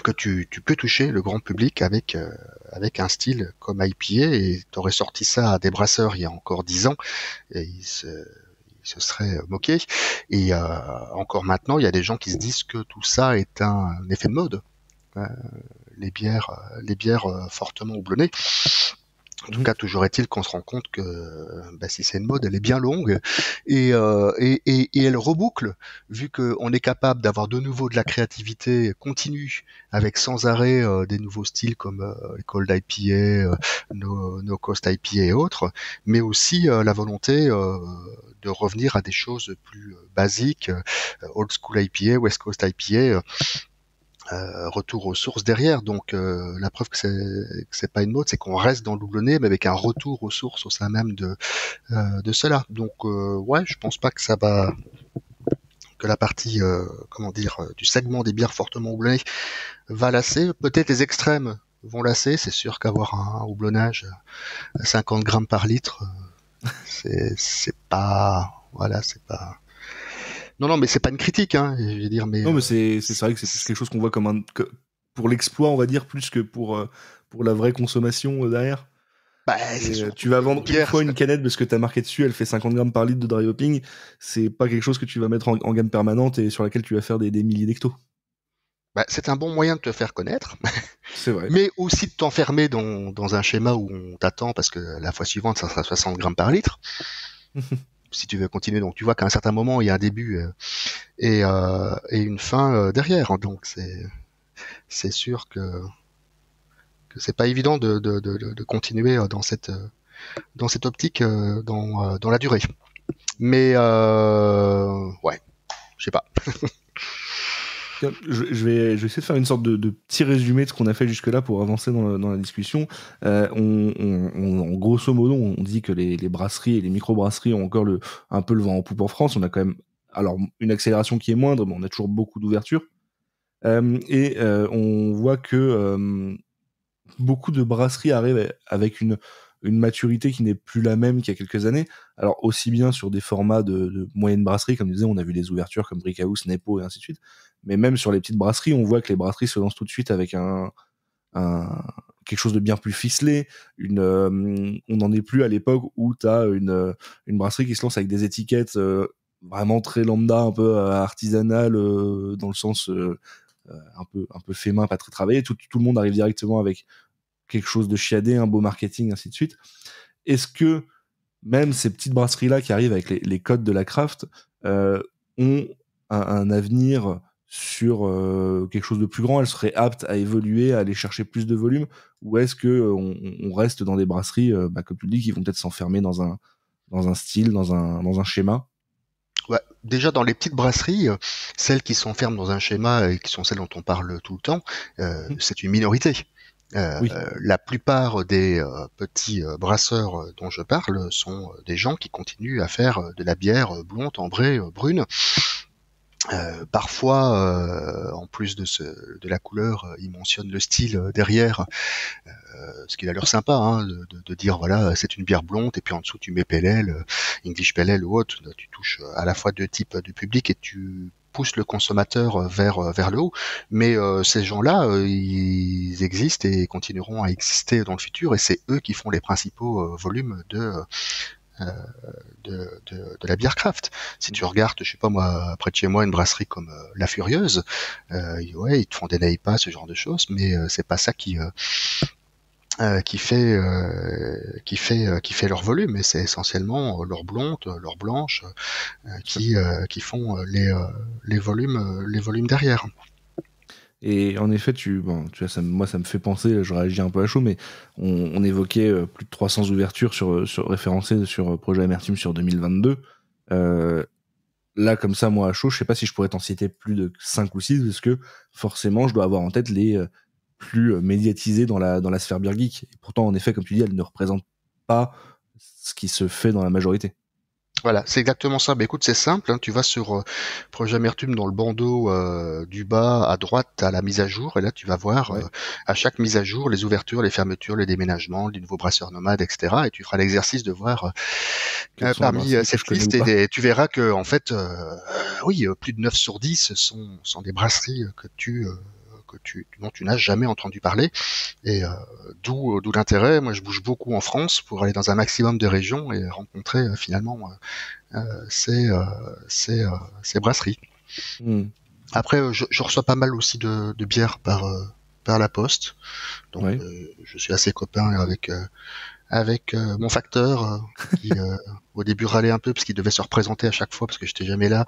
Speaker 3: que tu peux toucher le grand public avec un style comme IPA, et t'aurais sorti ça à des brasseurs il y a encore 10 ans et ils se seraient moqués. Et encore maintenant, il y a des gens qui se disent que tout ça est un effet de mode. Les bières fortement houblonnées. En tout cas, toujours est-il qu'on se rend compte que si c'est une mode, elle est bien longue et elle reboucle, vu qu'on est capable d'avoir de nouveau de la créativité continue avec sans arrêt des nouveaux styles comme les Cold IPA, No Coast IPA et autres, mais aussi la volonté de revenir à des choses plus basiques, Old School IPA, West Coast IPA. Retour aux sources derrière, donc la preuve que c'est pas une mode, c'est qu'on reste dans le houblonné, mais avec un retour aux sources au sein même de cela. Donc ouais, je pense pas que ça va, que la partie du segment des bières fortement houblonnées va lasser. Peut-être les extrêmes vont lasser. C'est sûr qu'avoir un houblonnage à 50 grammes par litre, c'est pas, voilà, c'est pas. Non, mais c'est pas une critique, hein, je veux dire, mais.
Speaker 2: Non, mais c'est vrai que c'est plus quelque chose qu'on voit comme pour l'exploit, on va dire, plus que pour la vraie consommation derrière. Tu vas vendre une fois une canette parce que t'as marqué dessus, elle fait 50 grammes par litre de dry hopping. C'est pas quelque chose que tu vas mettre en gamme permanente et sur laquelle tu vas faire des milliers d'hectos.
Speaker 3: C'est un bon moyen de te faire connaître.
Speaker 2: C'est vrai.
Speaker 3: Mais aussi de t'enfermer dans un schéma où on t'attend parce que la fois suivante, ça sera 60 grammes par litre. Si tu veux continuer, donc tu vois qu'à un certain moment il y a un début et une fin derrière, donc c'est sûr que c'est pas évident de continuer dans cette optique dans la durée. Mais ouais, je sais pas.
Speaker 2: Je vais essayer de faire une sorte de petit résumé de ce qu'on a fait jusque-là pour avancer dans la discussion. En grosso modo, on dit que les brasseries et les micro-brasseries ont encore un peu le vent en poupe en France. On a quand même alors une accélération qui est moindre, mais on a toujours beaucoup d'ouverture. On voit que beaucoup de brasseries arrivent avec une maturité qui n'est plus la même qu'il y a quelques années. Alors aussi bien sur des formats de moyenne brasserie, comme je disais, on a vu des ouvertures comme Brickhouse, Nepo et ainsi de suite, mais même sur les petites brasseries, on voit que les brasseries se lancent tout de suite avec quelque chose de bien plus ficelé. On n'en est plus à l'époque où tu as une brasserie qui se lance avec des étiquettes vraiment très lambda, un peu artisanales, dans le sens un peu fait main, pas très travaillé. Tout le monde arrive directement avec quelque chose de chiadé, un beau marketing, ainsi de suite. Est-ce que même ces petites brasseries-là qui arrivent avec les codes de la craft ont un avenir sur quelque chose de plus grand? Elles seraient aptes à évoluer, à aller chercher plus de volume, ou est-ce que on reste dans des brasseries, comme tu le dis, qui vont peut-être s'enfermer dans un style, dans un schéma?
Speaker 3: Ouais, déjà dans les petites brasseries, celles qui s'enferment dans un schéma et qui sont celles dont on parle tout le temps, c'est une minorité.
Speaker 2: Oui.
Speaker 3: La plupart des petits brasseurs dont je parle sont des gens qui continuent à faire de la bière blonde, ambrée, brune. Parfois, en plus de la couleur, ils mentionnent le style derrière, ce qui a l'air sympa, hein, de dire voilà, c'est une bière blonde, et puis en dessous tu mets Pale Ale, English Pale Ale ou autre. Tu touches à la fois deux types de public et tu pousses le consommateur vers le haut. Mais ces gens-là, ils existent et continueront à exister dans le futur, et c'est eux qui font les principaux volumes de la bière craft. Si tu regardes, je sais pas moi, près de chez moi, une brasserie comme La Furieuse, ouais, ils te font des NAIPA, ce genre de choses, mais c'est pas ça qui fait leur volume, mais c'est essentiellement leur blonde, leur blanche, qui font les volumes derrière.
Speaker 2: Et en effet, tu vois, moi ça me fait penser, je réagis un peu à chaud, mais on évoquait plus de 300 ouvertures référencées sur Projet Amertume sur 2022. Là, comme ça, moi à chaud, je sais pas si je pourrais t'en citer plus de 5 ou 6, parce que forcément, je dois avoir en tête les plus médiatisés dans la sphère beer geek. Et pourtant, en effet, comme tu dis, elles ne représentent pas ce qui se fait dans la majorité.
Speaker 3: Voilà, c'est exactement ça. Bah écoute, c'est simple, hein, tu vas sur Projet Amertume, dans le bandeau du bas à droite, t'as la mise à jour, et là tu vas voir à chaque mise à jour les ouvertures, les fermetures, les déménagements, les nouveaux brasseurs nomades, etc. Et tu feras l'exercice de voir parmi cette liste, et tu verras que en fait, oui, plus de 9 sur 10 sont des brasseries dont tu n'as jamais entendu parler, et d'où l'intérêt. Moi, je bouge beaucoup en France pour aller dans un maximum de régions et rencontrer finalement ces brasseries. Après, je reçois pas mal aussi de bières par la poste, donc je suis assez copain avec mon facteur qui au début râlait un peu parce qu'il devait se représenter à chaque fois parce que j'étais jamais là,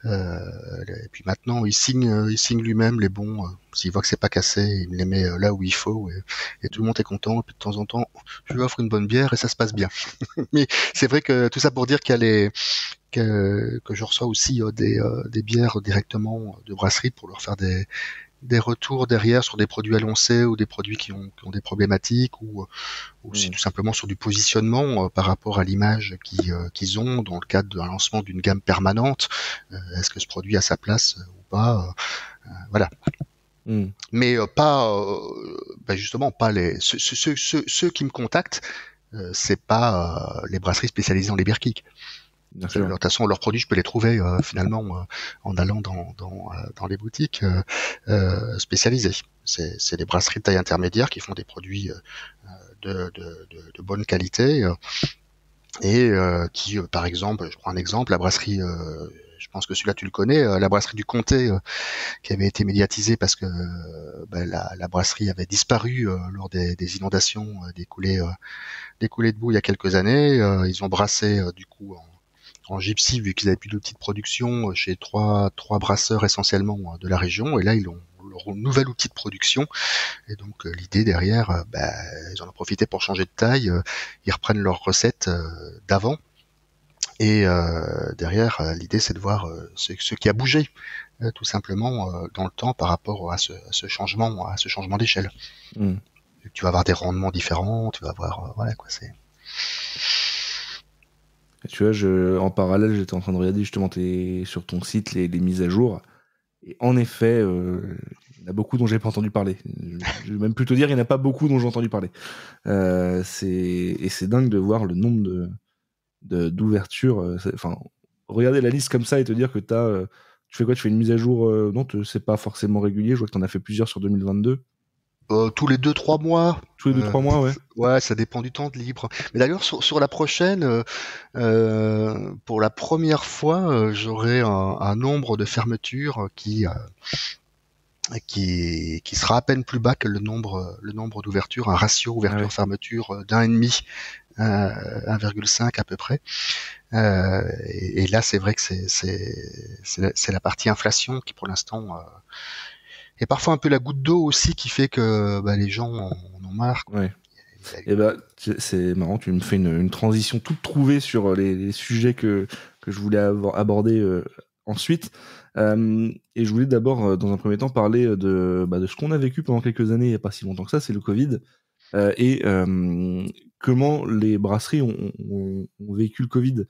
Speaker 3: et puis maintenant il signe lui-même les bons, s'il voit que c'est pas cassé, il me les met là où il faut, et tout le monde est content, et puis de temps en temps je lui offre une bonne bière et ça se passe bien. Mais c'est vrai que tout ça pour dire qu'il y a que je reçois aussi des bières directement de brasserie pour leur faire des retours derrière sur des produits annoncés ou des produits qui ont des problématiques, ou aussi tout simplement sur du positionnement par rapport à l'image qu'ils ont dans le cadre d'un lancement d'une gamme permanente. Est-ce que ce produit a sa place ou pas, voilà. Mais justement pas ceux qui me contactent, c'est pas les brasseries spécialisées dans les beer geeks. De toute façon, leurs produits, je peux les trouver finalement en allant dans les boutiques spécialisées. C'est des brasseries de taille intermédiaire qui font des produits de bonne qualité, et qui, par exemple, je prends un exemple, la brasserie, je pense que celui-là tu le connais, la brasserie du Comté, qui avait été médiatisée parce que la brasserie avait disparu lors des inondations, des coulées de boue il y a quelques années. Ils ont brassé du coup en gypsy, vu qu'ils avaient plus de petite production, chez trois brasseurs essentiellement de la région, et là ils ont leur nouvel outil de production, et donc l'idée derrière, ils en ont profité pour changer de taille, ils reprennent leurs recettes d'avant, et derrière l'idée c'est de voir ce qui a bougé tout simplement dans le temps par rapport à ce changement d'échelle. Tu vas avoir des rendements différents, tu vas avoir voilà quoi, c'est.
Speaker 2: Et tu vois, en parallèle, j'étais en train de regarder justement sur ton site les mises à jour. Et en effet, il y en a beaucoup dont j'ai pas entendu parler. Je vais même plutôt dire, il n'y en a pas beaucoup dont j'ai entendu parler. Et c'est dingue de voir le nombre d'ouvertures. Enfin, regarder la liste comme ça et te dire que tu fais quoi? Tu fais une mise à jour? Non, c'est pas forcément régulier. Je vois que t'en as fait plusieurs sur 2022.
Speaker 3: Tous les 2-3 mois.
Speaker 2: Tous les 2-3 mois, ouais.
Speaker 3: Ouais, ça dépend du temps de libre. Mais d'ailleurs, sur la prochaine, pour la première fois, j'aurai un nombre de fermetures qui sera à peine plus bas que le nombre d'ouvertures, un ratio ouverture-fermeture d'1,5, 1,5 à peu près. Et là, c'est vrai que c'est la partie inflation qui, pour l'instant, est parfois un peu la goutte d'eau aussi qui fait que les gens en ont marre.
Speaker 2: Ouais. Et c'est marrant, tu me fais une transition toute trouvée sur les sujets que je voulais aborder ensuite. Et je voulais d'abord, dans un premier temps, parler de ce qu'on a vécu pendant quelques années, il n'y a pas si longtemps que ça, c'est le Covid. Et comment les brasseries ont vécu le Covid.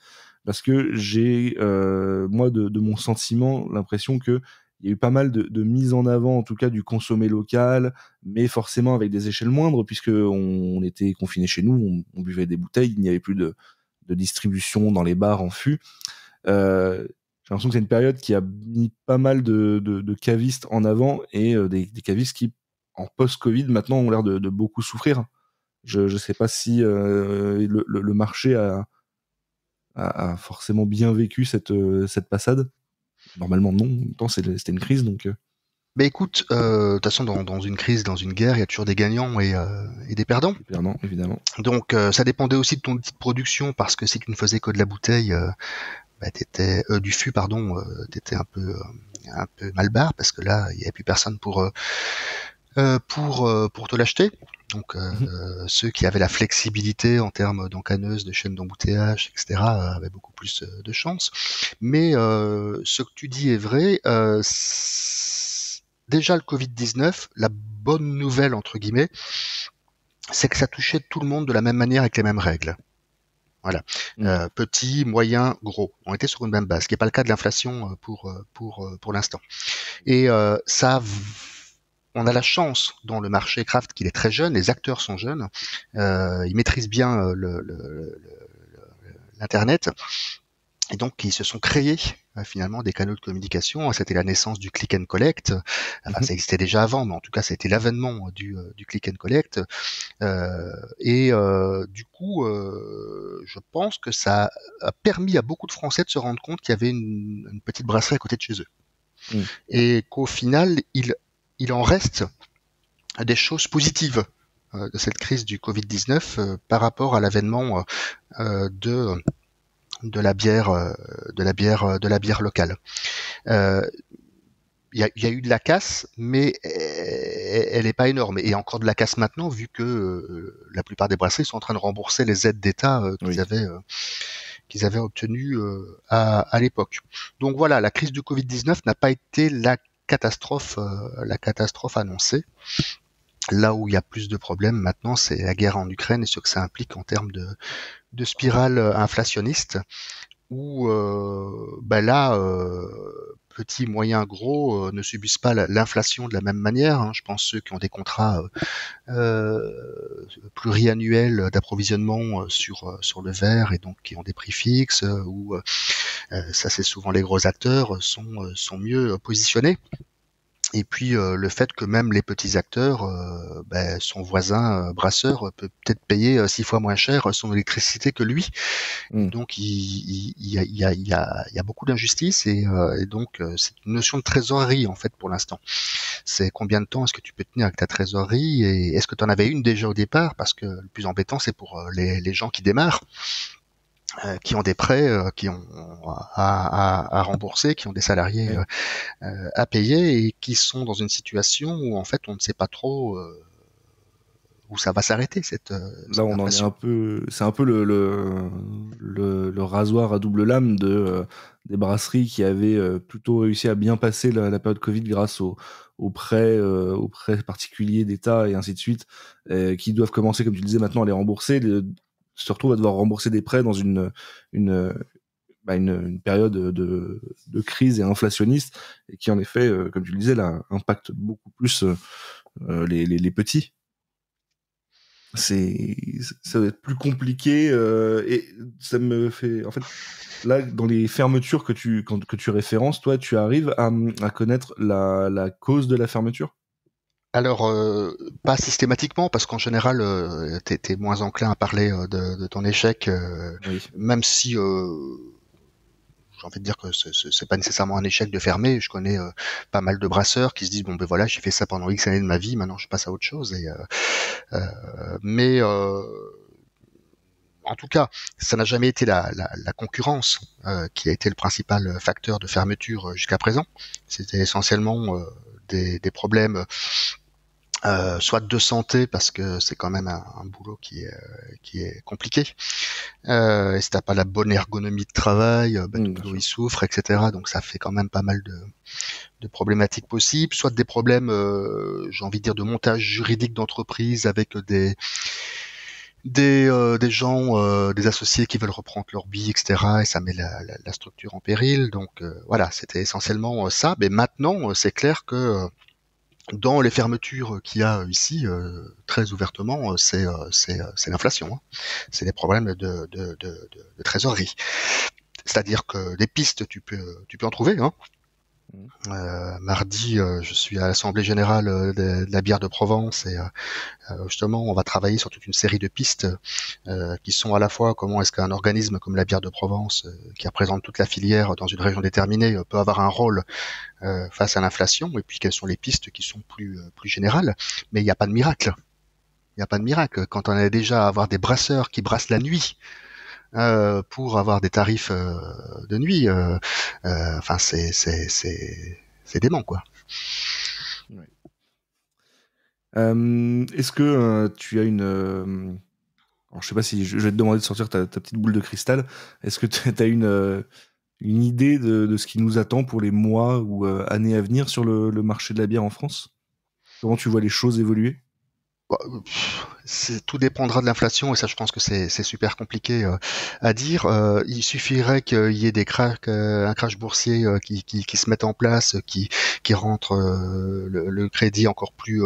Speaker 2: Parce que j'ai, moi, de mon sentiment, l'impression que il y a eu pas mal de mise en avant, en tout cas, du consommer local, mais forcément avec des échelles moindres, puisque on était confinés chez nous, on buvait des bouteilles, il n'y avait plus de distribution dans les bars en fût. J'ai l'impression que c'est une période qui a mis pas mal de cavistes en avant, et des cavistes qui, en post-Covid, maintenant, ont l'air de beaucoup souffrir. Je sais pas si le marché a forcément bien vécu cette passade. Normalement, non. En même temps, c'était une crise, donc.
Speaker 3: Mais écoute, de toute façon, dans une crise, dans une guerre, il y a toujours des gagnants et des perdants.
Speaker 2: Des perdants, évidemment.
Speaker 3: Donc, ça dépendait aussi de ton outil de production, parce que si tu ne faisais que de la bouteille, du fût, pardon, t'étais un peu mal barre, parce que là, il n'y avait plus personne pour te l'acheter. Donc ceux qui avaient la flexibilité en termes d'encanneuse, de chaîne d'embouteillage, etc., avaient beaucoup plus de chance. Mais ce que tu dis est vrai. Déjà le Covid-19, la bonne nouvelle entre guillemets, c'est que ça touchait tout le monde de la même manière avec les mêmes règles. Voilà. Petit, moyen, gros. On était sur une même base, ce qui n'est pas le cas de l'inflation pour l'instant. Et on a la chance dans le marché craft qu'il est très jeune, les acteurs sont jeunes, ils maîtrisent bien l'internet, et donc ils se sont créés finalement des canaux de communication. C'était la naissance du click and collect. Enfin, ça existait déjà avant, mais en tout cas, ça a été l'avènement du click and collect. Du coup, je pense que ça a permis à beaucoup de Français de se rendre compte qu'il y avait une petite brasserie à côté de chez eux. Et qu'au final, il en reste des choses positives de cette crise du Covid-19 par rapport à l'avènement de la bière locale. Il y a eu de la casse, mais elle n'est pas énorme. Et encore de la casse maintenant, vu que la plupart des brasseries sont en train de rembourser les aides d'État qu'ils avaient obtenues à l'époque. Donc voilà, la crise du Covid-19 n'a pas été la catastrophe annoncée. Là où il y a plus de problèmes maintenant, c'est la guerre en Ukraine et ce que ça implique en termes de spirale inflationniste, où petits, moyens, gros ne subissent pas l'inflation de la même manière. Je pense ceux qui ont des contrats pluriannuels d'approvisionnement sur le verre et donc qui ont des prix fixes, ou ça c'est souvent les gros acteurs sont mieux positionnés. Et puis le fait que même les petits acteurs, son voisin brasseur peut peut-être payer 6 fois moins cher son électricité que lui. Donc il y a beaucoup d'injustice et donc c'est une notion de trésorerie en fait pour l'instant. C'est combien de temps est-ce que tu peux tenir avec ta trésorerie, et est-ce que tu en avais une déjà au départ, parce que le plus embêtant c'est pour les gens qui démarrent. Qui ont des prêts, qui ont à rembourser, qui ont des salariés à payer, et qui sont dans une situation où en fait on ne sait pas trop où ça va s'arrêter.
Speaker 2: Là on en est un peu, c'est un peu le rasoir à double lame des brasseries qui avaient plutôt réussi à bien passer la période Covid grâce aux prêts particuliers d'État et ainsi de suite, qui doivent commencer, comme tu le disais, maintenant à les rembourser. se retrouves à devoir rembourser des prêts dans une période de crise et inflationniste, et qui en effet, comme tu le disais, là, impacte beaucoup plus les petits. Ça va être plus compliqué, et ça me fait, en fait, là, dans les fermetures que tu références, toi, tu arrives à connaître la cause de la fermeture?
Speaker 3: Alors, pas systématiquement, parce qu'en général, t'es moins enclin à parler de ton échec,
Speaker 2: Oui.
Speaker 3: même si j'ai envie de dire que c'est pas nécessairement un échec de fermer. Je connais pas mal de brasseurs qui se disent bon ben voilà, j'ai fait ça pendant X années de ma vie, maintenant je passe à autre chose. Mais en tout cas, ça n'a jamais été la concurrence qui a été le principal facteur de fermeture jusqu'à présent. C'était essentiellement des problèmes soit de santé, parce que c'est quand même un boulot qui est compliqué. Et si t'as pas la bonne ergonomie de travail, ton boulot il souffre, etc. Donc ça fait quand même pas mal de problématiques possibles. Soit des problèmes, j'ai envie de dire, de montage juridique d'entreprise avec des gens, des associés qui veulent reprendre leur billes, etc. Et ça met la structure en péril. Donc voilà, c'était essentiellement ça. Mais maintenant, c'est clair que dans les fermetures qu'il y a ici, très ouvertement, c'est l'inflation. Hein. C'est des problèmes de trésorerie. C'est-à-dire que des pistes, tu peux en trouver. Hein. Mardi, je suis à l'Assemblée Générale de la bière de Provence, et justement, on va travailler sur toute une série de pistes qui sont à la fois comment est-ce qu'un organisme comme la bière de Provence, qui représente toute la filière dans une région déterminée, peut avoir un rôle face à l'inflation, et puis quelles sont les pistes qui sont plus générales. Mais il n'y a pas de miracle. Il n'y a pas de miracle. Quand on est déjà à avoir des brasseurs qui brassent la nuit, pour avoir des tarifs de nuit, enfin c'est dément, quoi.
Speaker 2: Ouais. Est-ce que tu as une alors je sais pas si je vais te demander de sortir ta petite boule de cristal. Est-ce que tu as une idée de ce qui nous attend pour les mois ou années à venir sur le marché de la bière en France? Comment tu vois les choses évoluer?
Speaker 3: Tout dépendra de l'inflation, et ça je pense que c'est super compliqué à dire. Il suffirait qu'il y ait un crash boursier qui se mette en place, qui rentre le crédit encore plus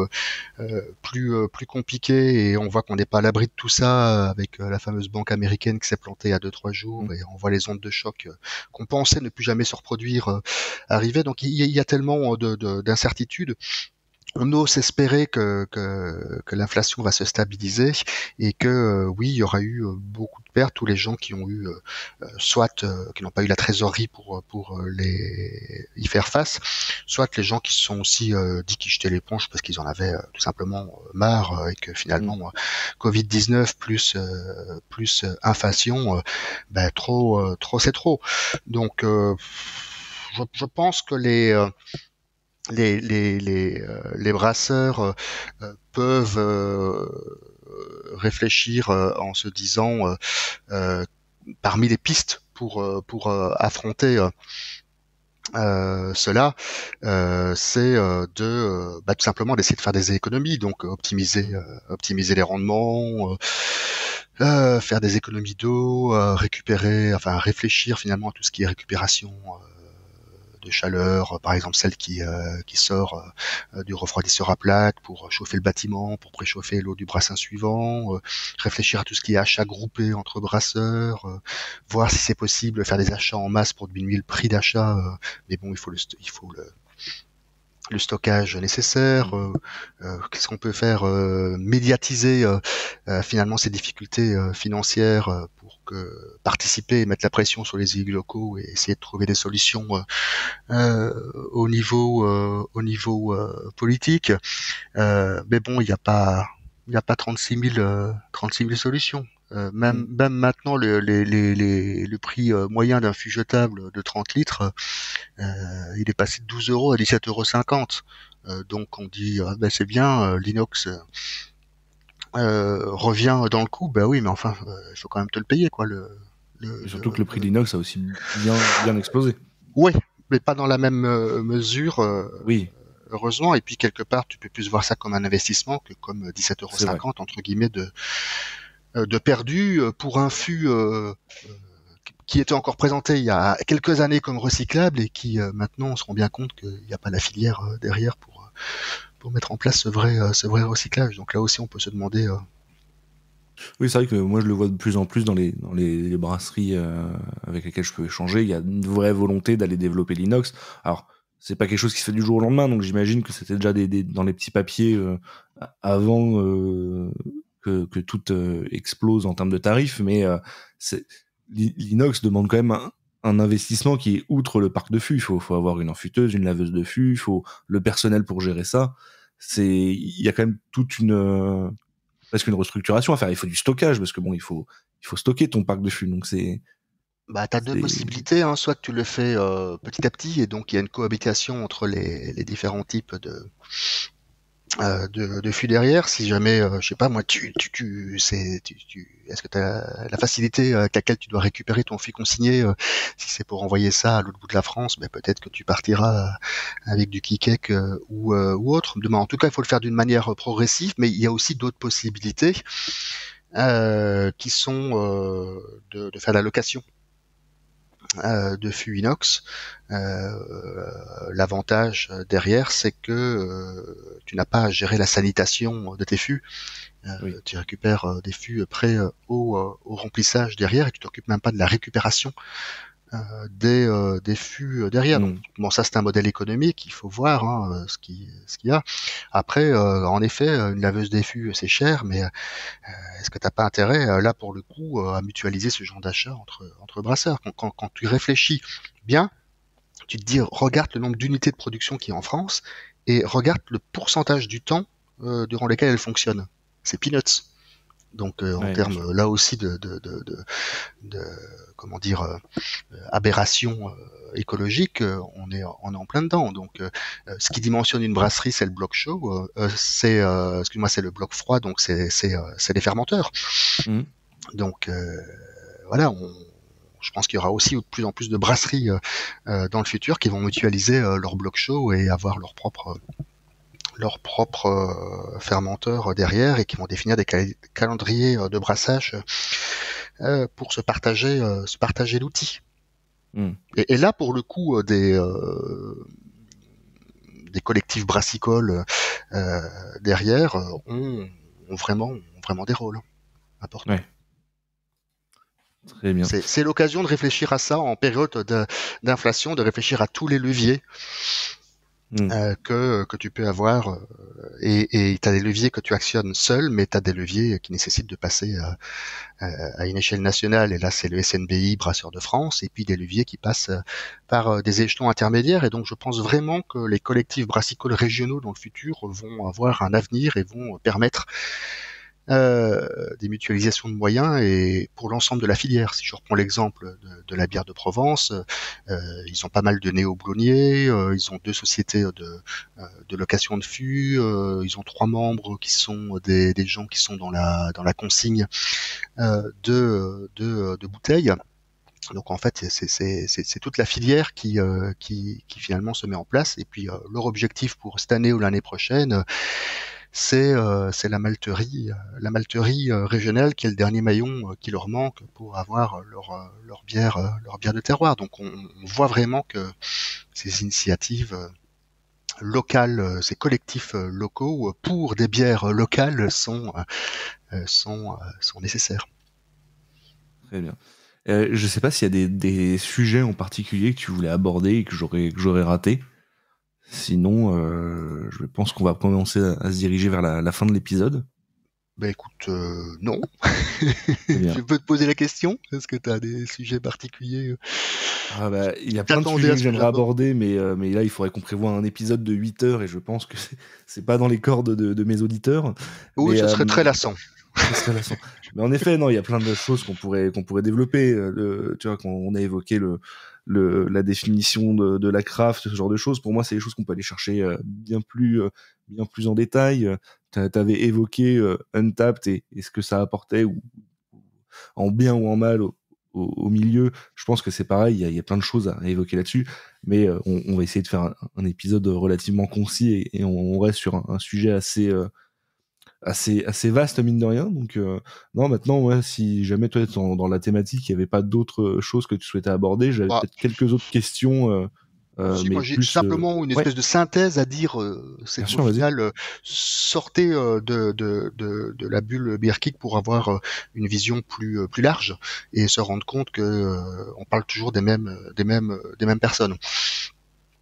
Speaker 3: compliqué, et on voit qu'on n'est pas à l'abri de tout ça avec la fameuse banque américaine qui s'est plantée il y a 2-3 jours, et on voit les ondes de choc qu'on pensait ne plus jamais se reproduire arriver. Donc il y a tellement d'incertitudes. On ose espérer que l'inflation va se stabiliser, et que oui, il y aura eu beaucoup de pertes. Tous les gens qui ont eu soit qui n'ont pas eu la trésorerie pour y faire face, soit les gens qui se sont aussi dit qu'ils jetaient l'éponge parce qu'ils en avaient tout simplement marre, et que finalement Covid-19 plus inflation, trop c'est trop. Donc je pense que les brasseurs peuvent réfléchir en se disant parmi les pistes pour affronter cela, c'est tout simplement d'essayer de faire des économies, donc optimiser les rendements, faire des économies d'eau, réfléchir finalement à tout ce qui est récupération de chaleur, par exemple celle qui sort du refroidisseur à plaque pour chauffer le bâtiment, pour préchauffer l'eau du brassin suivant, réfléchir à tout ce qui est achat groupé entre brasseurs, voir si c'est possible de faire des achats en masse pour diminuer le prix d'achat, mais bon, il faut le stockage nécessaire. Qu'est-ce qu'on peut faire, médiatiser finalement ces difficultés financières pour participer et mettre la pression sur les élus locaux, et essayer de trouver des solutions au niveau politique. Mais bon, il n'y a pas 36 000 solutions. Même maintenant, le prix moyen d'un fût jetable de 30 litres, il est passé de 12 € à 17,50 €. Donc on dit c'est bien, l'inox revient dans le coup. Oui, mais enfin, il faut quand même te le payer, quoi.
Speaker 2: Surtout que le prix de l'inox a aussi bien explosé.
Speaker 3: Oui, mais pas dans la même mesure.
Speaker 2: Oui.
Speaker 3: Heureusement. Et puis quelque part, tu peux plus voir ça comme un investissement que comme 17,50 € entre guillemets de perdu pour un fût qui était encore présenté il y a quelques années comme recyclable et qui maintenant on se rend bien compte qu'il n'y a pas la filière derrière pour mettre en place ce vrai recyclage. Donc là aussi on peut se demander.
Speaker 2: Oui, c'est vrai que moi je le vois de plus en plus dans les brasseries avec lesquelles je peux échanger. Il y a une vraie volonté d'aller développer l'inox. Alors c'est pas quelque chose qui se fait du jour au lendemain, donc j'imagine que c'était déjà dans les petits papiers avant que tout explose en termes de tarifs, mais l'inox demande quand même un investissement qui est outre le parc de fûts. Il faut avoir une enfuteuse, une laveuse de fûts, il faut le personnel pour gérer ça. Il y a quand même toute presque une restructuration à faire. Il faut du stockage parce que bon, il faut stocker ton parc de fûts. Donc
Speaker 3: T'as deux possibilités, hein. Soit tu le fais petit à petit et donc il y a une cohabitation entre les différents types de fûts derrière. Si jamais, je sais pas moi, est-ce que tu as la facilité avec laquelle tu dois récupérer ton fût consigné, si c'est pour envoyer ça à l'autre bout de la France, peut-être que tu partiras avec du Kikek ou autre. En tout cas, il faut le faire d'une manière progressive, mais il y a aussi d'autres possibilités qui sont de faire la location de fûts inox. L'avantage derrière, c'est que tu n'as pas à gérer la sanitation de tes fûts. Oui. Tu récupères des fûts prêts au remplissage derrière et tu t'occupes même pas de la récupération des fûts derrière. Donc, bon, ça c'est un modèle économique, il faut voir ce qu'il y a. Après, en effet, une laveuse des fûts c'est cher, mais est-ce que t'as pas intérêt là pour le coup à mutualiser ce genre d'achat entre brasseurs? Quand tu réfléchis bien, tu te dis regarde le nombre d'unités de production qui est en France et regarde le pourcentage du temps durant lequel elle fonctionne. C'est peanuts. Donc en termes là aussi de comment dire aberration écologique, on est en plein dedans. Donc ce qui dimensionne une brasserie, c'est le bloc chaud, c'est le bloc froid, donc c'est les fermenteurs. Donc voilà, je pense qu'il y aura aussi de plus en plus de brasseries dans le futur qui vont mutualiser leur bloc chaud et avoir leur propre fermenteurs derrière et qui vont définir des calendriers de brassage pour se partager l'outil. Et là, pour le coup, des collectifs brassicoles derrière ont vraiment des rôles importants. Ouais.
Speaker 2: Très bien.
Speaker 3: C'est l'occasion de réfléchir à ça en période d'inflation, de réfléchir à tous les leviers que tu peux avoir et tu as des leviers que tu actionnes seul, mais tu as des leviers qui nécessitent de passer à une échelle nationale, et là c'est le SNBI, Brasseurs de France, et puis des leviers qui passent par des échelons intermédiaires, et donc je pense vraiment que les collectifs brassicoles régionaux dans le futur vont avoir un avenir et vont permettre des mutualisations de moyens et pour l'ensemble de la filière. Si je reprends l'exemple de la bière de Provence, ils ont pas mal de néo-blonniers, ils ont 2 sociétés de location de fûts, ils ont 3 membres qui sont des gens qui sont dans la consigne de bouteilles. Donc en fait c'est toute la filière qui finalement se met en place, et puis leur objectif pour cette année ou l'année prochaine, c'est la malterie régionale qui est le dernier maillon qui leur manque pour avoir leur bière de terroir. Donc on voit vraiment que ces initiatives locales, ces collectifs locaux pour des bières locales sont nécessaires.
Speaker 2: Très bien. Je sais pas s'il y a des sujets en particulier que tu voulais aborder et que j'aurais raté. Sinon, je pense qu'on va commencer à se diriger vers la fin de l'épisode.
Speaker 3: Écoute, non. Je peux te poser la question. Est-ce que tu as des sujets particuliers?
Speaker 2: Il y a plein de sujets que j'aimerais aborder, mais là, il faudrait qu'on prévoie un épisode de 8 heures, et je pense que c'est pas dans les cordes de mes auditeurs.
Speaker 3: Oui, ce serait très lassant.
Speaker 2: Mais en effet, non, il y a plein de choses qu'on pourrait développer. Tu vois, quand on a évoqué la définition de la craft, ce genre de choses, pour moi, c'est des choses qu'on peut aller chercher bien plus en détail. T'avais évoqué Untapped et ce que ça apportait, ou en bien ou en mal au milieu. Je pense que c'est pareil, il y a plein de choses à évoquer là-dessus, mais on va essayer de faire un épisode relativement concis et on reste sur un sujet assez assez vaste mine de rien. Donc non, maintenant, ouais, si jamais toi dans la thématique, il y avait pas d'autres choses que tu souhaitais aborder, j'avais peut-être quelques autres questions.
Speaker 3: Si,
Speaker 2: Mais
Speaker 3: moi j'ai
Speaker 2: plus,
Speaker 3: simplement une espèce de synthèse à dire, c'est
Speaker 2: Bien
Speaker 3: qu'au
Speaker 2: sûr, vas-y.
Speaker 3: final, sortez de la bulle beer kick pour avoir une vision plus large et se rendre compte que on parle toujours des mêmes personnes.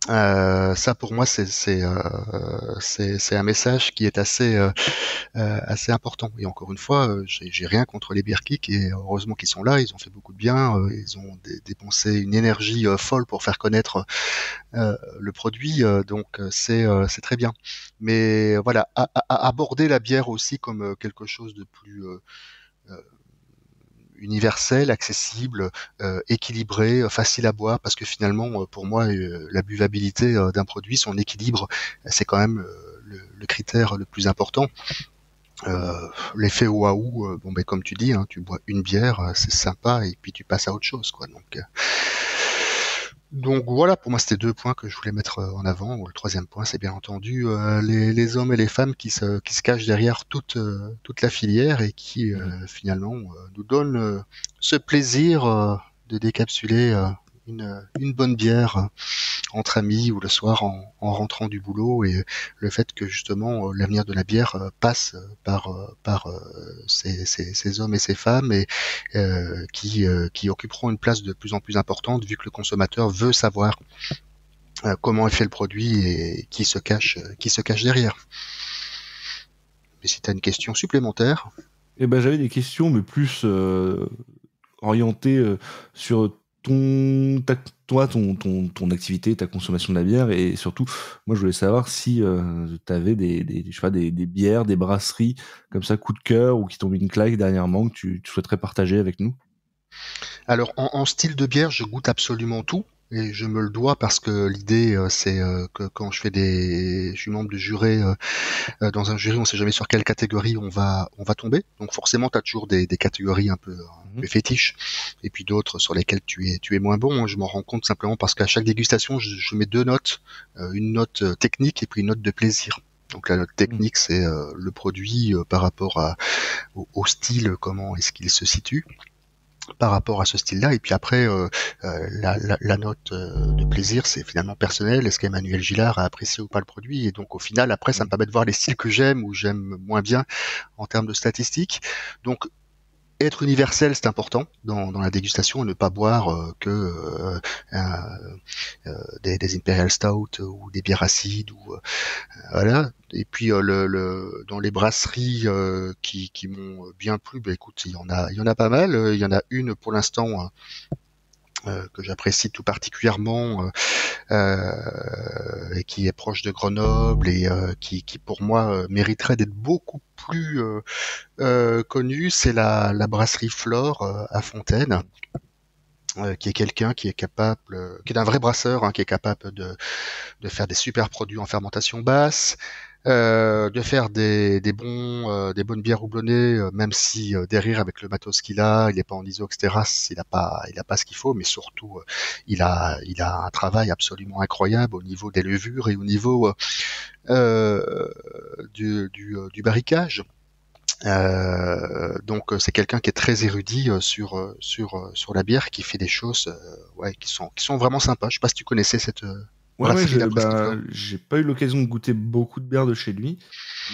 Speaker 3: Ça pour moi c'est un message qui est assez important. Et encore une fois, j'ai rien contre les beer kicks et heureusement qu'ils sont là. Ils ont fait beaucoup de bien. Ils ont dépensé une énergie folle pour faire connaître le produit. Donc c'est très bien. Mais voilà, aborder la bière aussi comme quelque chose de plus universel, accessible, équilibré, facile à boire, parce que finalement, pour moi, la buvabilité d'un produit, son équilibre, c'est quand même le critère le plus important. L'effet waouh, bon ben comme tu dis, hein, tu bois une bière, c'est sympa, et puis tu passes à autre chose, quoi. Donc voilà, pour moi c'était 2 points que je voulais mettre en avant. Le 3e point, c'est bien entendu les hommes et les femmes qui se cachent derrière toute la filière et qui finalement nous donnent ce plaisir de décapsuler une bonne bière entre amis ou le soir en rentrant du boulot, et le fait que justement l'avenir de la bière passe par ces hommes et ces femmes et qui occuperont une place de plus en plus importante vu que le consommateur veut savoir comment est fait le produit et qui se cache derrière. Mais si tu as une question supplémentaire.
Speaker 2: Eh ben j'avais des questions mais plus orientées sur ton activité, ta consommation de la bière, et surtout, moi je voulais savoir si tu avais des bières, des brasseries comme ça, coup de cœur, ou qui t'ont mis une claque dernièrement, que tu souhaiterais partager avec nous.
Speaker 3: Alors en style de bière, je goûte absolument tout. Et je me le dois parce que l'idée, c'est que quand je suis membre du jury, dans un jury, on sait jamais sur quelle catégorie on va tomber. Donc forcément, tu as toujours des catégories un peu fétiches, et puis d'autres sur lesquelles tu es moins bon. Je m'en rends compte simplement parce qu'à chaque dégustation, je mets 2 notes, une note technique et puis une note de plaisir. Donc la note technique, c'est le produit par rapport au style, comment est-ce qu'il se situe par rapport à ce style-là, et puis après la note de plaisir, c'est finalement personnel. Est-ce qu'Emmanuel Gillard a apprécié ou pas le produit? Et donc au final, après, ça me permet de voir les styles que j'aime ou j'aime moins bien en termes de statistiques. Donc être universel, c'est important dans la dégustation, et ne pas boire que des Imperial Stout ou des bières acides ou voilà. Et puis dans les brasseries qui m'ont bien plu, bah écoute, il y en a pas mal. Il y en a une pour l'instant que j'apprécie tout particulièrement et qui est proche de Grenoble et qui pour moi mériterait d'être beaucoup plus connue. C'est la brasserie Flore à Fontaine. Qui est quelqu'un qui est capable, qui est un vrai brasseur, qui est capable de faire des super produits en fermentation basse, de faire des bonnes bières houblonnées, même si derrière avec le matos qu'il a, il est pas en ISO, etc. Il a pas ce qu'il faut, mais surtout il a un travail absolument incroyable au niveau des levures et au niveau du barricage. Donc c'est quelqu'un qui est très érudit sur la bière, qui fait des choses qui sont vraiment sympas. Je sais pas si tu connaissais cette
Speaker 2: j'ai pas eu l'occasion de goûter beaucoup de bières de chez lui,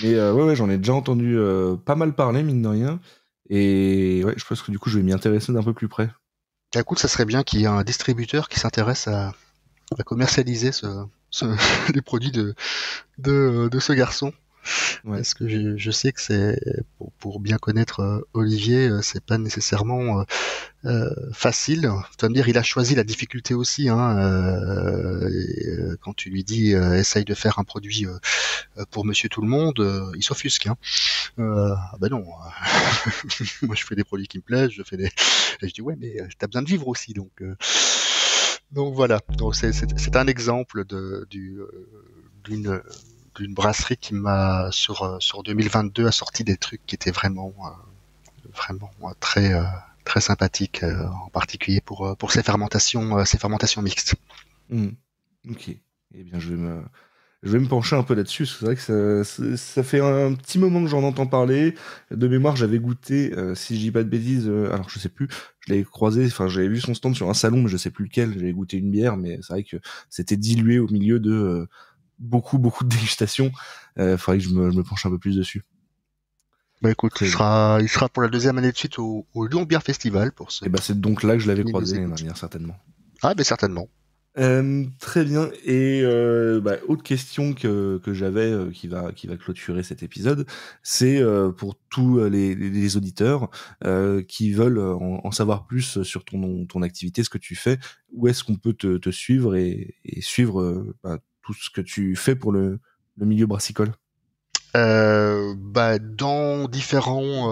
Speaker 2: mais j'en ai déjà entendu pas mal parler, mine de rien, et je pense que du coup je vais m'y intéresser d'un peu plus près.
Speaker 3: Écoute, ça serait bien qu'il y ait un distributeur qui s'intéresse à commercialiser les produits de ce garçon. Ouais. Parce que je sais que c'est pour bien connaître Olivier, c'est pas nécessairement facile. Tu vas me dire, il a choisi la difficulté aussi. Quand tu lui dis essaye de faire un produit pour Monsieur Tout le Monde, il s'offusque. Ben non, moi je fais des produits qui me plaisent, et je dis ouais, mais t'as besoin de vivre aussi, donc voilà. Donc c'est un exemple d'une brasserie qui m'a sur 2022 a sorti des trucs qui étaient vraiment très très sympathiques, en particulier pour ces fermentations mixtes.
Speaker 2: Ok. Eh bien, je je vais me pencher un peu là-dessus, parce que c'est vrai que ça fait un petit moment que j'en entends parler. De mémoire, j'avais goûté, si je dis pas de bêtises, alors je sais plus, je l'avais croisé, enfin j'avais vu son stand sur un salon, mais je sais plus lequel, j'avais goûté une bière, mais c'est vrai que c'était dilué au milieu de beaucoup de dégustations. Faudrait que je me penche un peu plus dessus.
Speaker 3: Bah écoute, il sera pour la deuxième année de suite au Lyon Beer Festival pour ce.
Speaker 2: Et bah c'est donc là que je l'avais croisé l'année dernière, certainement.
Speaker 3: Ah ben certainement.
Speaker 2: Très bien. Et autre question que j'avais qui va clôturer cet épisode, c'est pour tous les auditeurs qui veulent en savoir plus sur ton activité, ce que tu fais, où est-ce qu'on peut te suivre et suivre tout ce que tu fais pour le milieu brassicole?
Speaker 3: Dans différents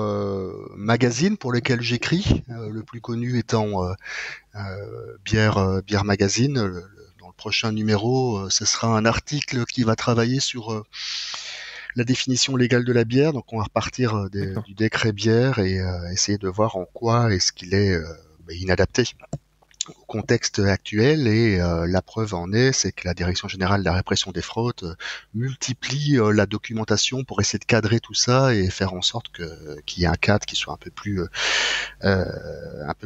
Speaker 3: magazines pour lesquels j'écris, le plus connu étant Bière Magazine. Dans le prochain numéro, ce sera un article qui va travailler sur la définition légale de la bière. Donc on va repartir du décret bière et essayer de voir en quoi est-ce qu'il est inadapté au contexte actuel, et la preuve en est, c'est que la Direction générale de la répression des fraudes multiplie la documentation pour essayer de cadrer tout ça et faire en sorte qu'il y ait un cadre qui soit un peu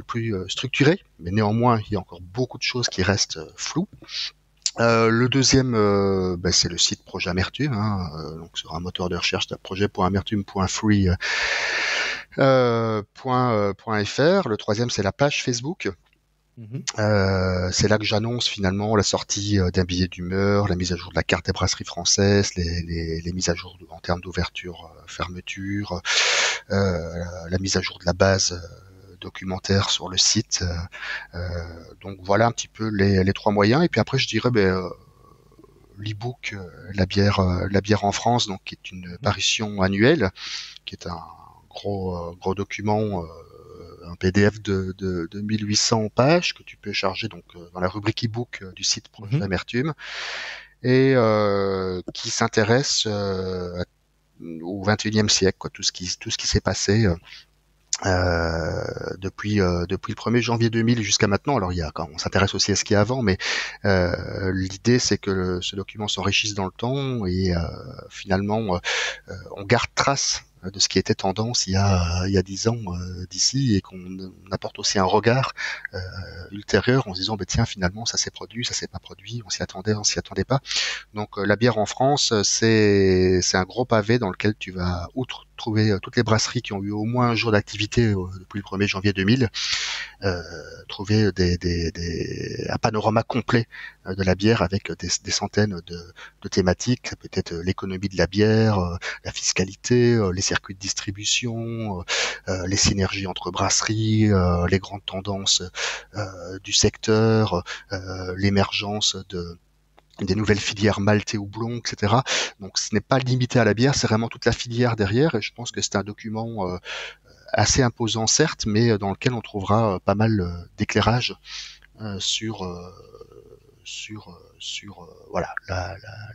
Speaker 3: plus structuré. Mais néanmoins, il y a encore beaucoup de choses qui restent floues. Le deuxième, c'est le site Projet Amertume, donc sur un moteur de recherche, projet.amertume.free.fr. Le troisième, c'est la page Facebook. C'est là que j'annonce finalement la sortie d'un billet d'humeur, la mise à jour de la carte des brasseries françaises, les mises à jour en termes d'ouverture, fermeture, la mise à jour de la base documentaire sur le site. Donc voilà un petit peu les trois moyens. Et puis après, je dirais l'e-book la bière en France, donc qui est une parution annuelle, qui est un gros document. Un PDF de 1800 pages que tu peux charger donc dans la rubrique e-book du site Projet Amertume, et qui s'intéresse au XXIe siècle, quoi, tout ce qui s'est passé depuis le 1er janvier 2000 jusqu'à maintenant. Alors on s'intéresse aussi à ce qu'il y a avant, mais l'idée c'est que ce document s'enrichisse dans le temps et finalement on garde trace de ce qui était tendance il y a 10 ans d'ici, et qu'on apporte aussi un regard ultérieur en se disant tiens, finalement ça s'est produit, ça s'est pas produit, on s'y attendait pas. Donc la bière en France, c'est un gros pavé dans lequel tu vas trouver toutes les brasseries qui ont eu au moins un jour d'activité depuis le 1er janvier 2000, trouver un panorama complet de la bière avec des centaines de thématiques, peut-être l'économie de la bière, la fiscalité, les circuits de distribution, les synergies entre brasseries, les grandes tendances du secteur, l'émergence des nouvelles filières malt et houblon, etc. Donc ce n'est pas limité à la bière, c'est vraiment toute la filière derrière, et je pense que c'est un document assez imposant certes, mais dans lequel on trouvera pas mal d'éclairage sur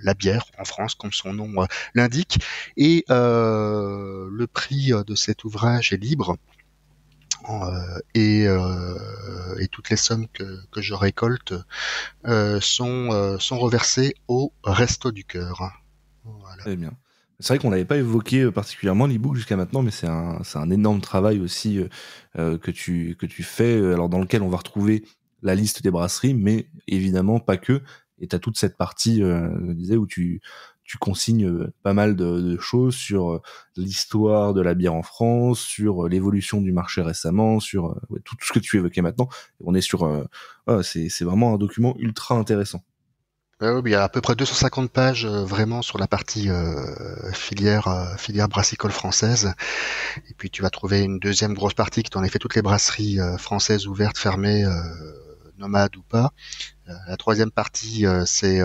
Speaker 3: la bière en France, comme son nom l'indique. Et le prix de cet ouvrage est libre, et toutes les sommes que je récolte sont reversées au Resto du Cœur. Voilà.
Speaker 2: Très bien. C'est vrai qu'on n'avait pas évoqué particulièrement l'e-book jusqu'à maintenant, mais c'est un énorme travail aussi que tu fais, alors dans lequel on va retrouver la liste des brasseries, mais évidemment pas que. Et tu as toute cette partie, je disais, où tu consignes pas mal de choses sur l'histoire de la bière en France, sur l'évolution du marché récemment, sur tout ce que tu évoquais maintenant. On est sur... c'est vraiment un document ultra intéressant.
Speaker 3: Il y a à peu près 250 pages vraiment sur la partie filière brassicole française. Et puis tu vas trouver une deuxième grosse partie qui est en effet toutes les brasseries françaises ouvertes, fermées, nomades ou pas. La troisième partie, c'est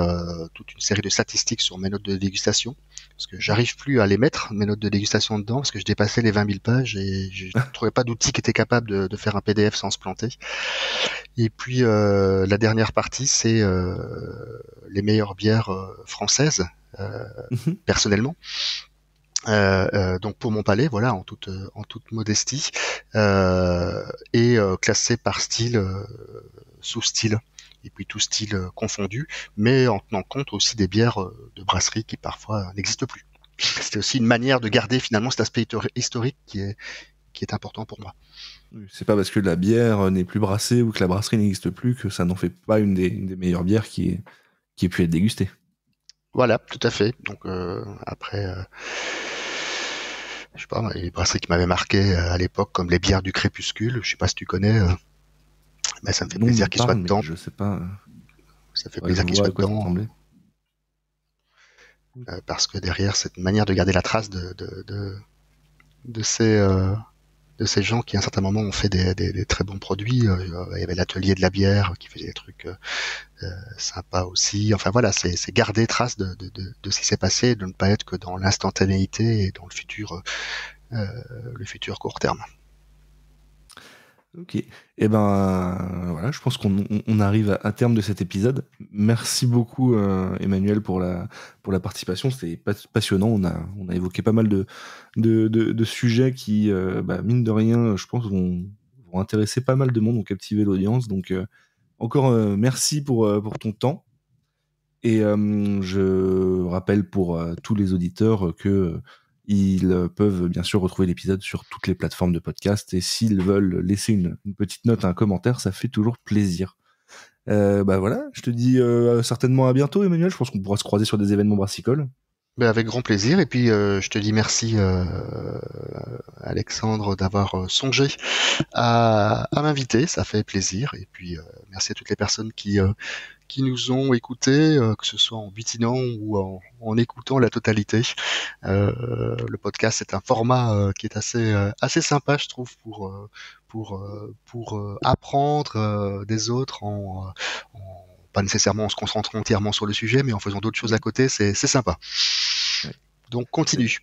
Speaker 3: toute une série de statistiques sur mes notes de dégustation, parce que j'arrive plus à les mettre, mes notes de dégustation dedans, parce que je dépassais les 20 000 pages et je ne trouvais pas d'outil qui était capable de faire un PDF sans se planter. Et puis la dernière partie, c'est les meilleures bières françaises, personnellement. Donc pour mon palais, voilà, en toute modestie, et classé par style, sous style. et puis tout style confondu, mais en tenant compte aussi des bières de brasserie qui parfois n'existent plus. C'était aussi une manière de garder finalement cet aspect historique qui est important pour moi.
Speaker 2: C'est pas parce que la bière n'est plus brassée ou que la brasserie n'existe plus que ça n'en fait pas une des meilleures bières qui ait pu être dégustée.
Speaker 3: Voilà, tout à fait. Donc après, je sais pas, les brasseries qui m'avaient marqué à l'époque, comme les bières du Crépuscule, je sais pas si tu connais, mais ça me fait plaisir qu'ils soient dedans.
Speaker 2: Je sais pas.
Speaker 3: Ça fait plaisir qu'ils soient dedans. Parce que derrière, c'est une manière de garder la trace de ces gens qui à un certain moment ont fait des très bons produits. Il y avait l'atelier de la bière qui faisait des trucs sympas aussi. Enfin voilà, c'est garder trace de ce qui s'est passé, de ne pas être que dans l'instantanéité et dans le futur court terme.
Speaker 2: Ok, et voilà, je pense qu'on arrive à terme de cet épisode. Merci beaucoup Emmanuel pour la participation, c'était passionnant. On a évoqué pas mal de sujets qui, mine de rien, je pense vont intéresser pas mal de monde, vont captiver l'audience. Donc encore merci pour ton temps. Et je rappelle pour tous les auditeurs que ils peuvent bien sûr retrouver l'épisode sur toutes les plateformes de podcast, et s'ils veulent laisser une petite note, un commentaire, ça fait toujours plaisir. Voilà, je te dis certainement à bientôt Emmanuel, je pense qu'on pourra se croiser sur des événements brassicoles.
Speaker 3: Avec grand plaisir, et puis je te dis merci Alexandre d'avoir songé à m'inviter, ça fait plaisir, et puis merci à toutes les personnes qui nous ont écoutés, que ce soit en butinant ou en écoutant la totalité. Le podcast, c'est un format qui est assez sympa, je trouve, pour apprendre des autres pas nécessairement en se concentrant entièrement sur le sujet, mais en faisant d'autres choses à côté, c'est sympa.
Speaker 2: Ouais.
Speaker 3: Donc continue.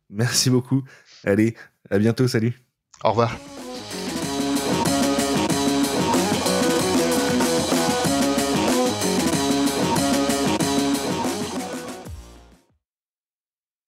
Speaker 2: Merci beaucoup. Allez, à bientôt, salut.
Speaker 3: Au revoir.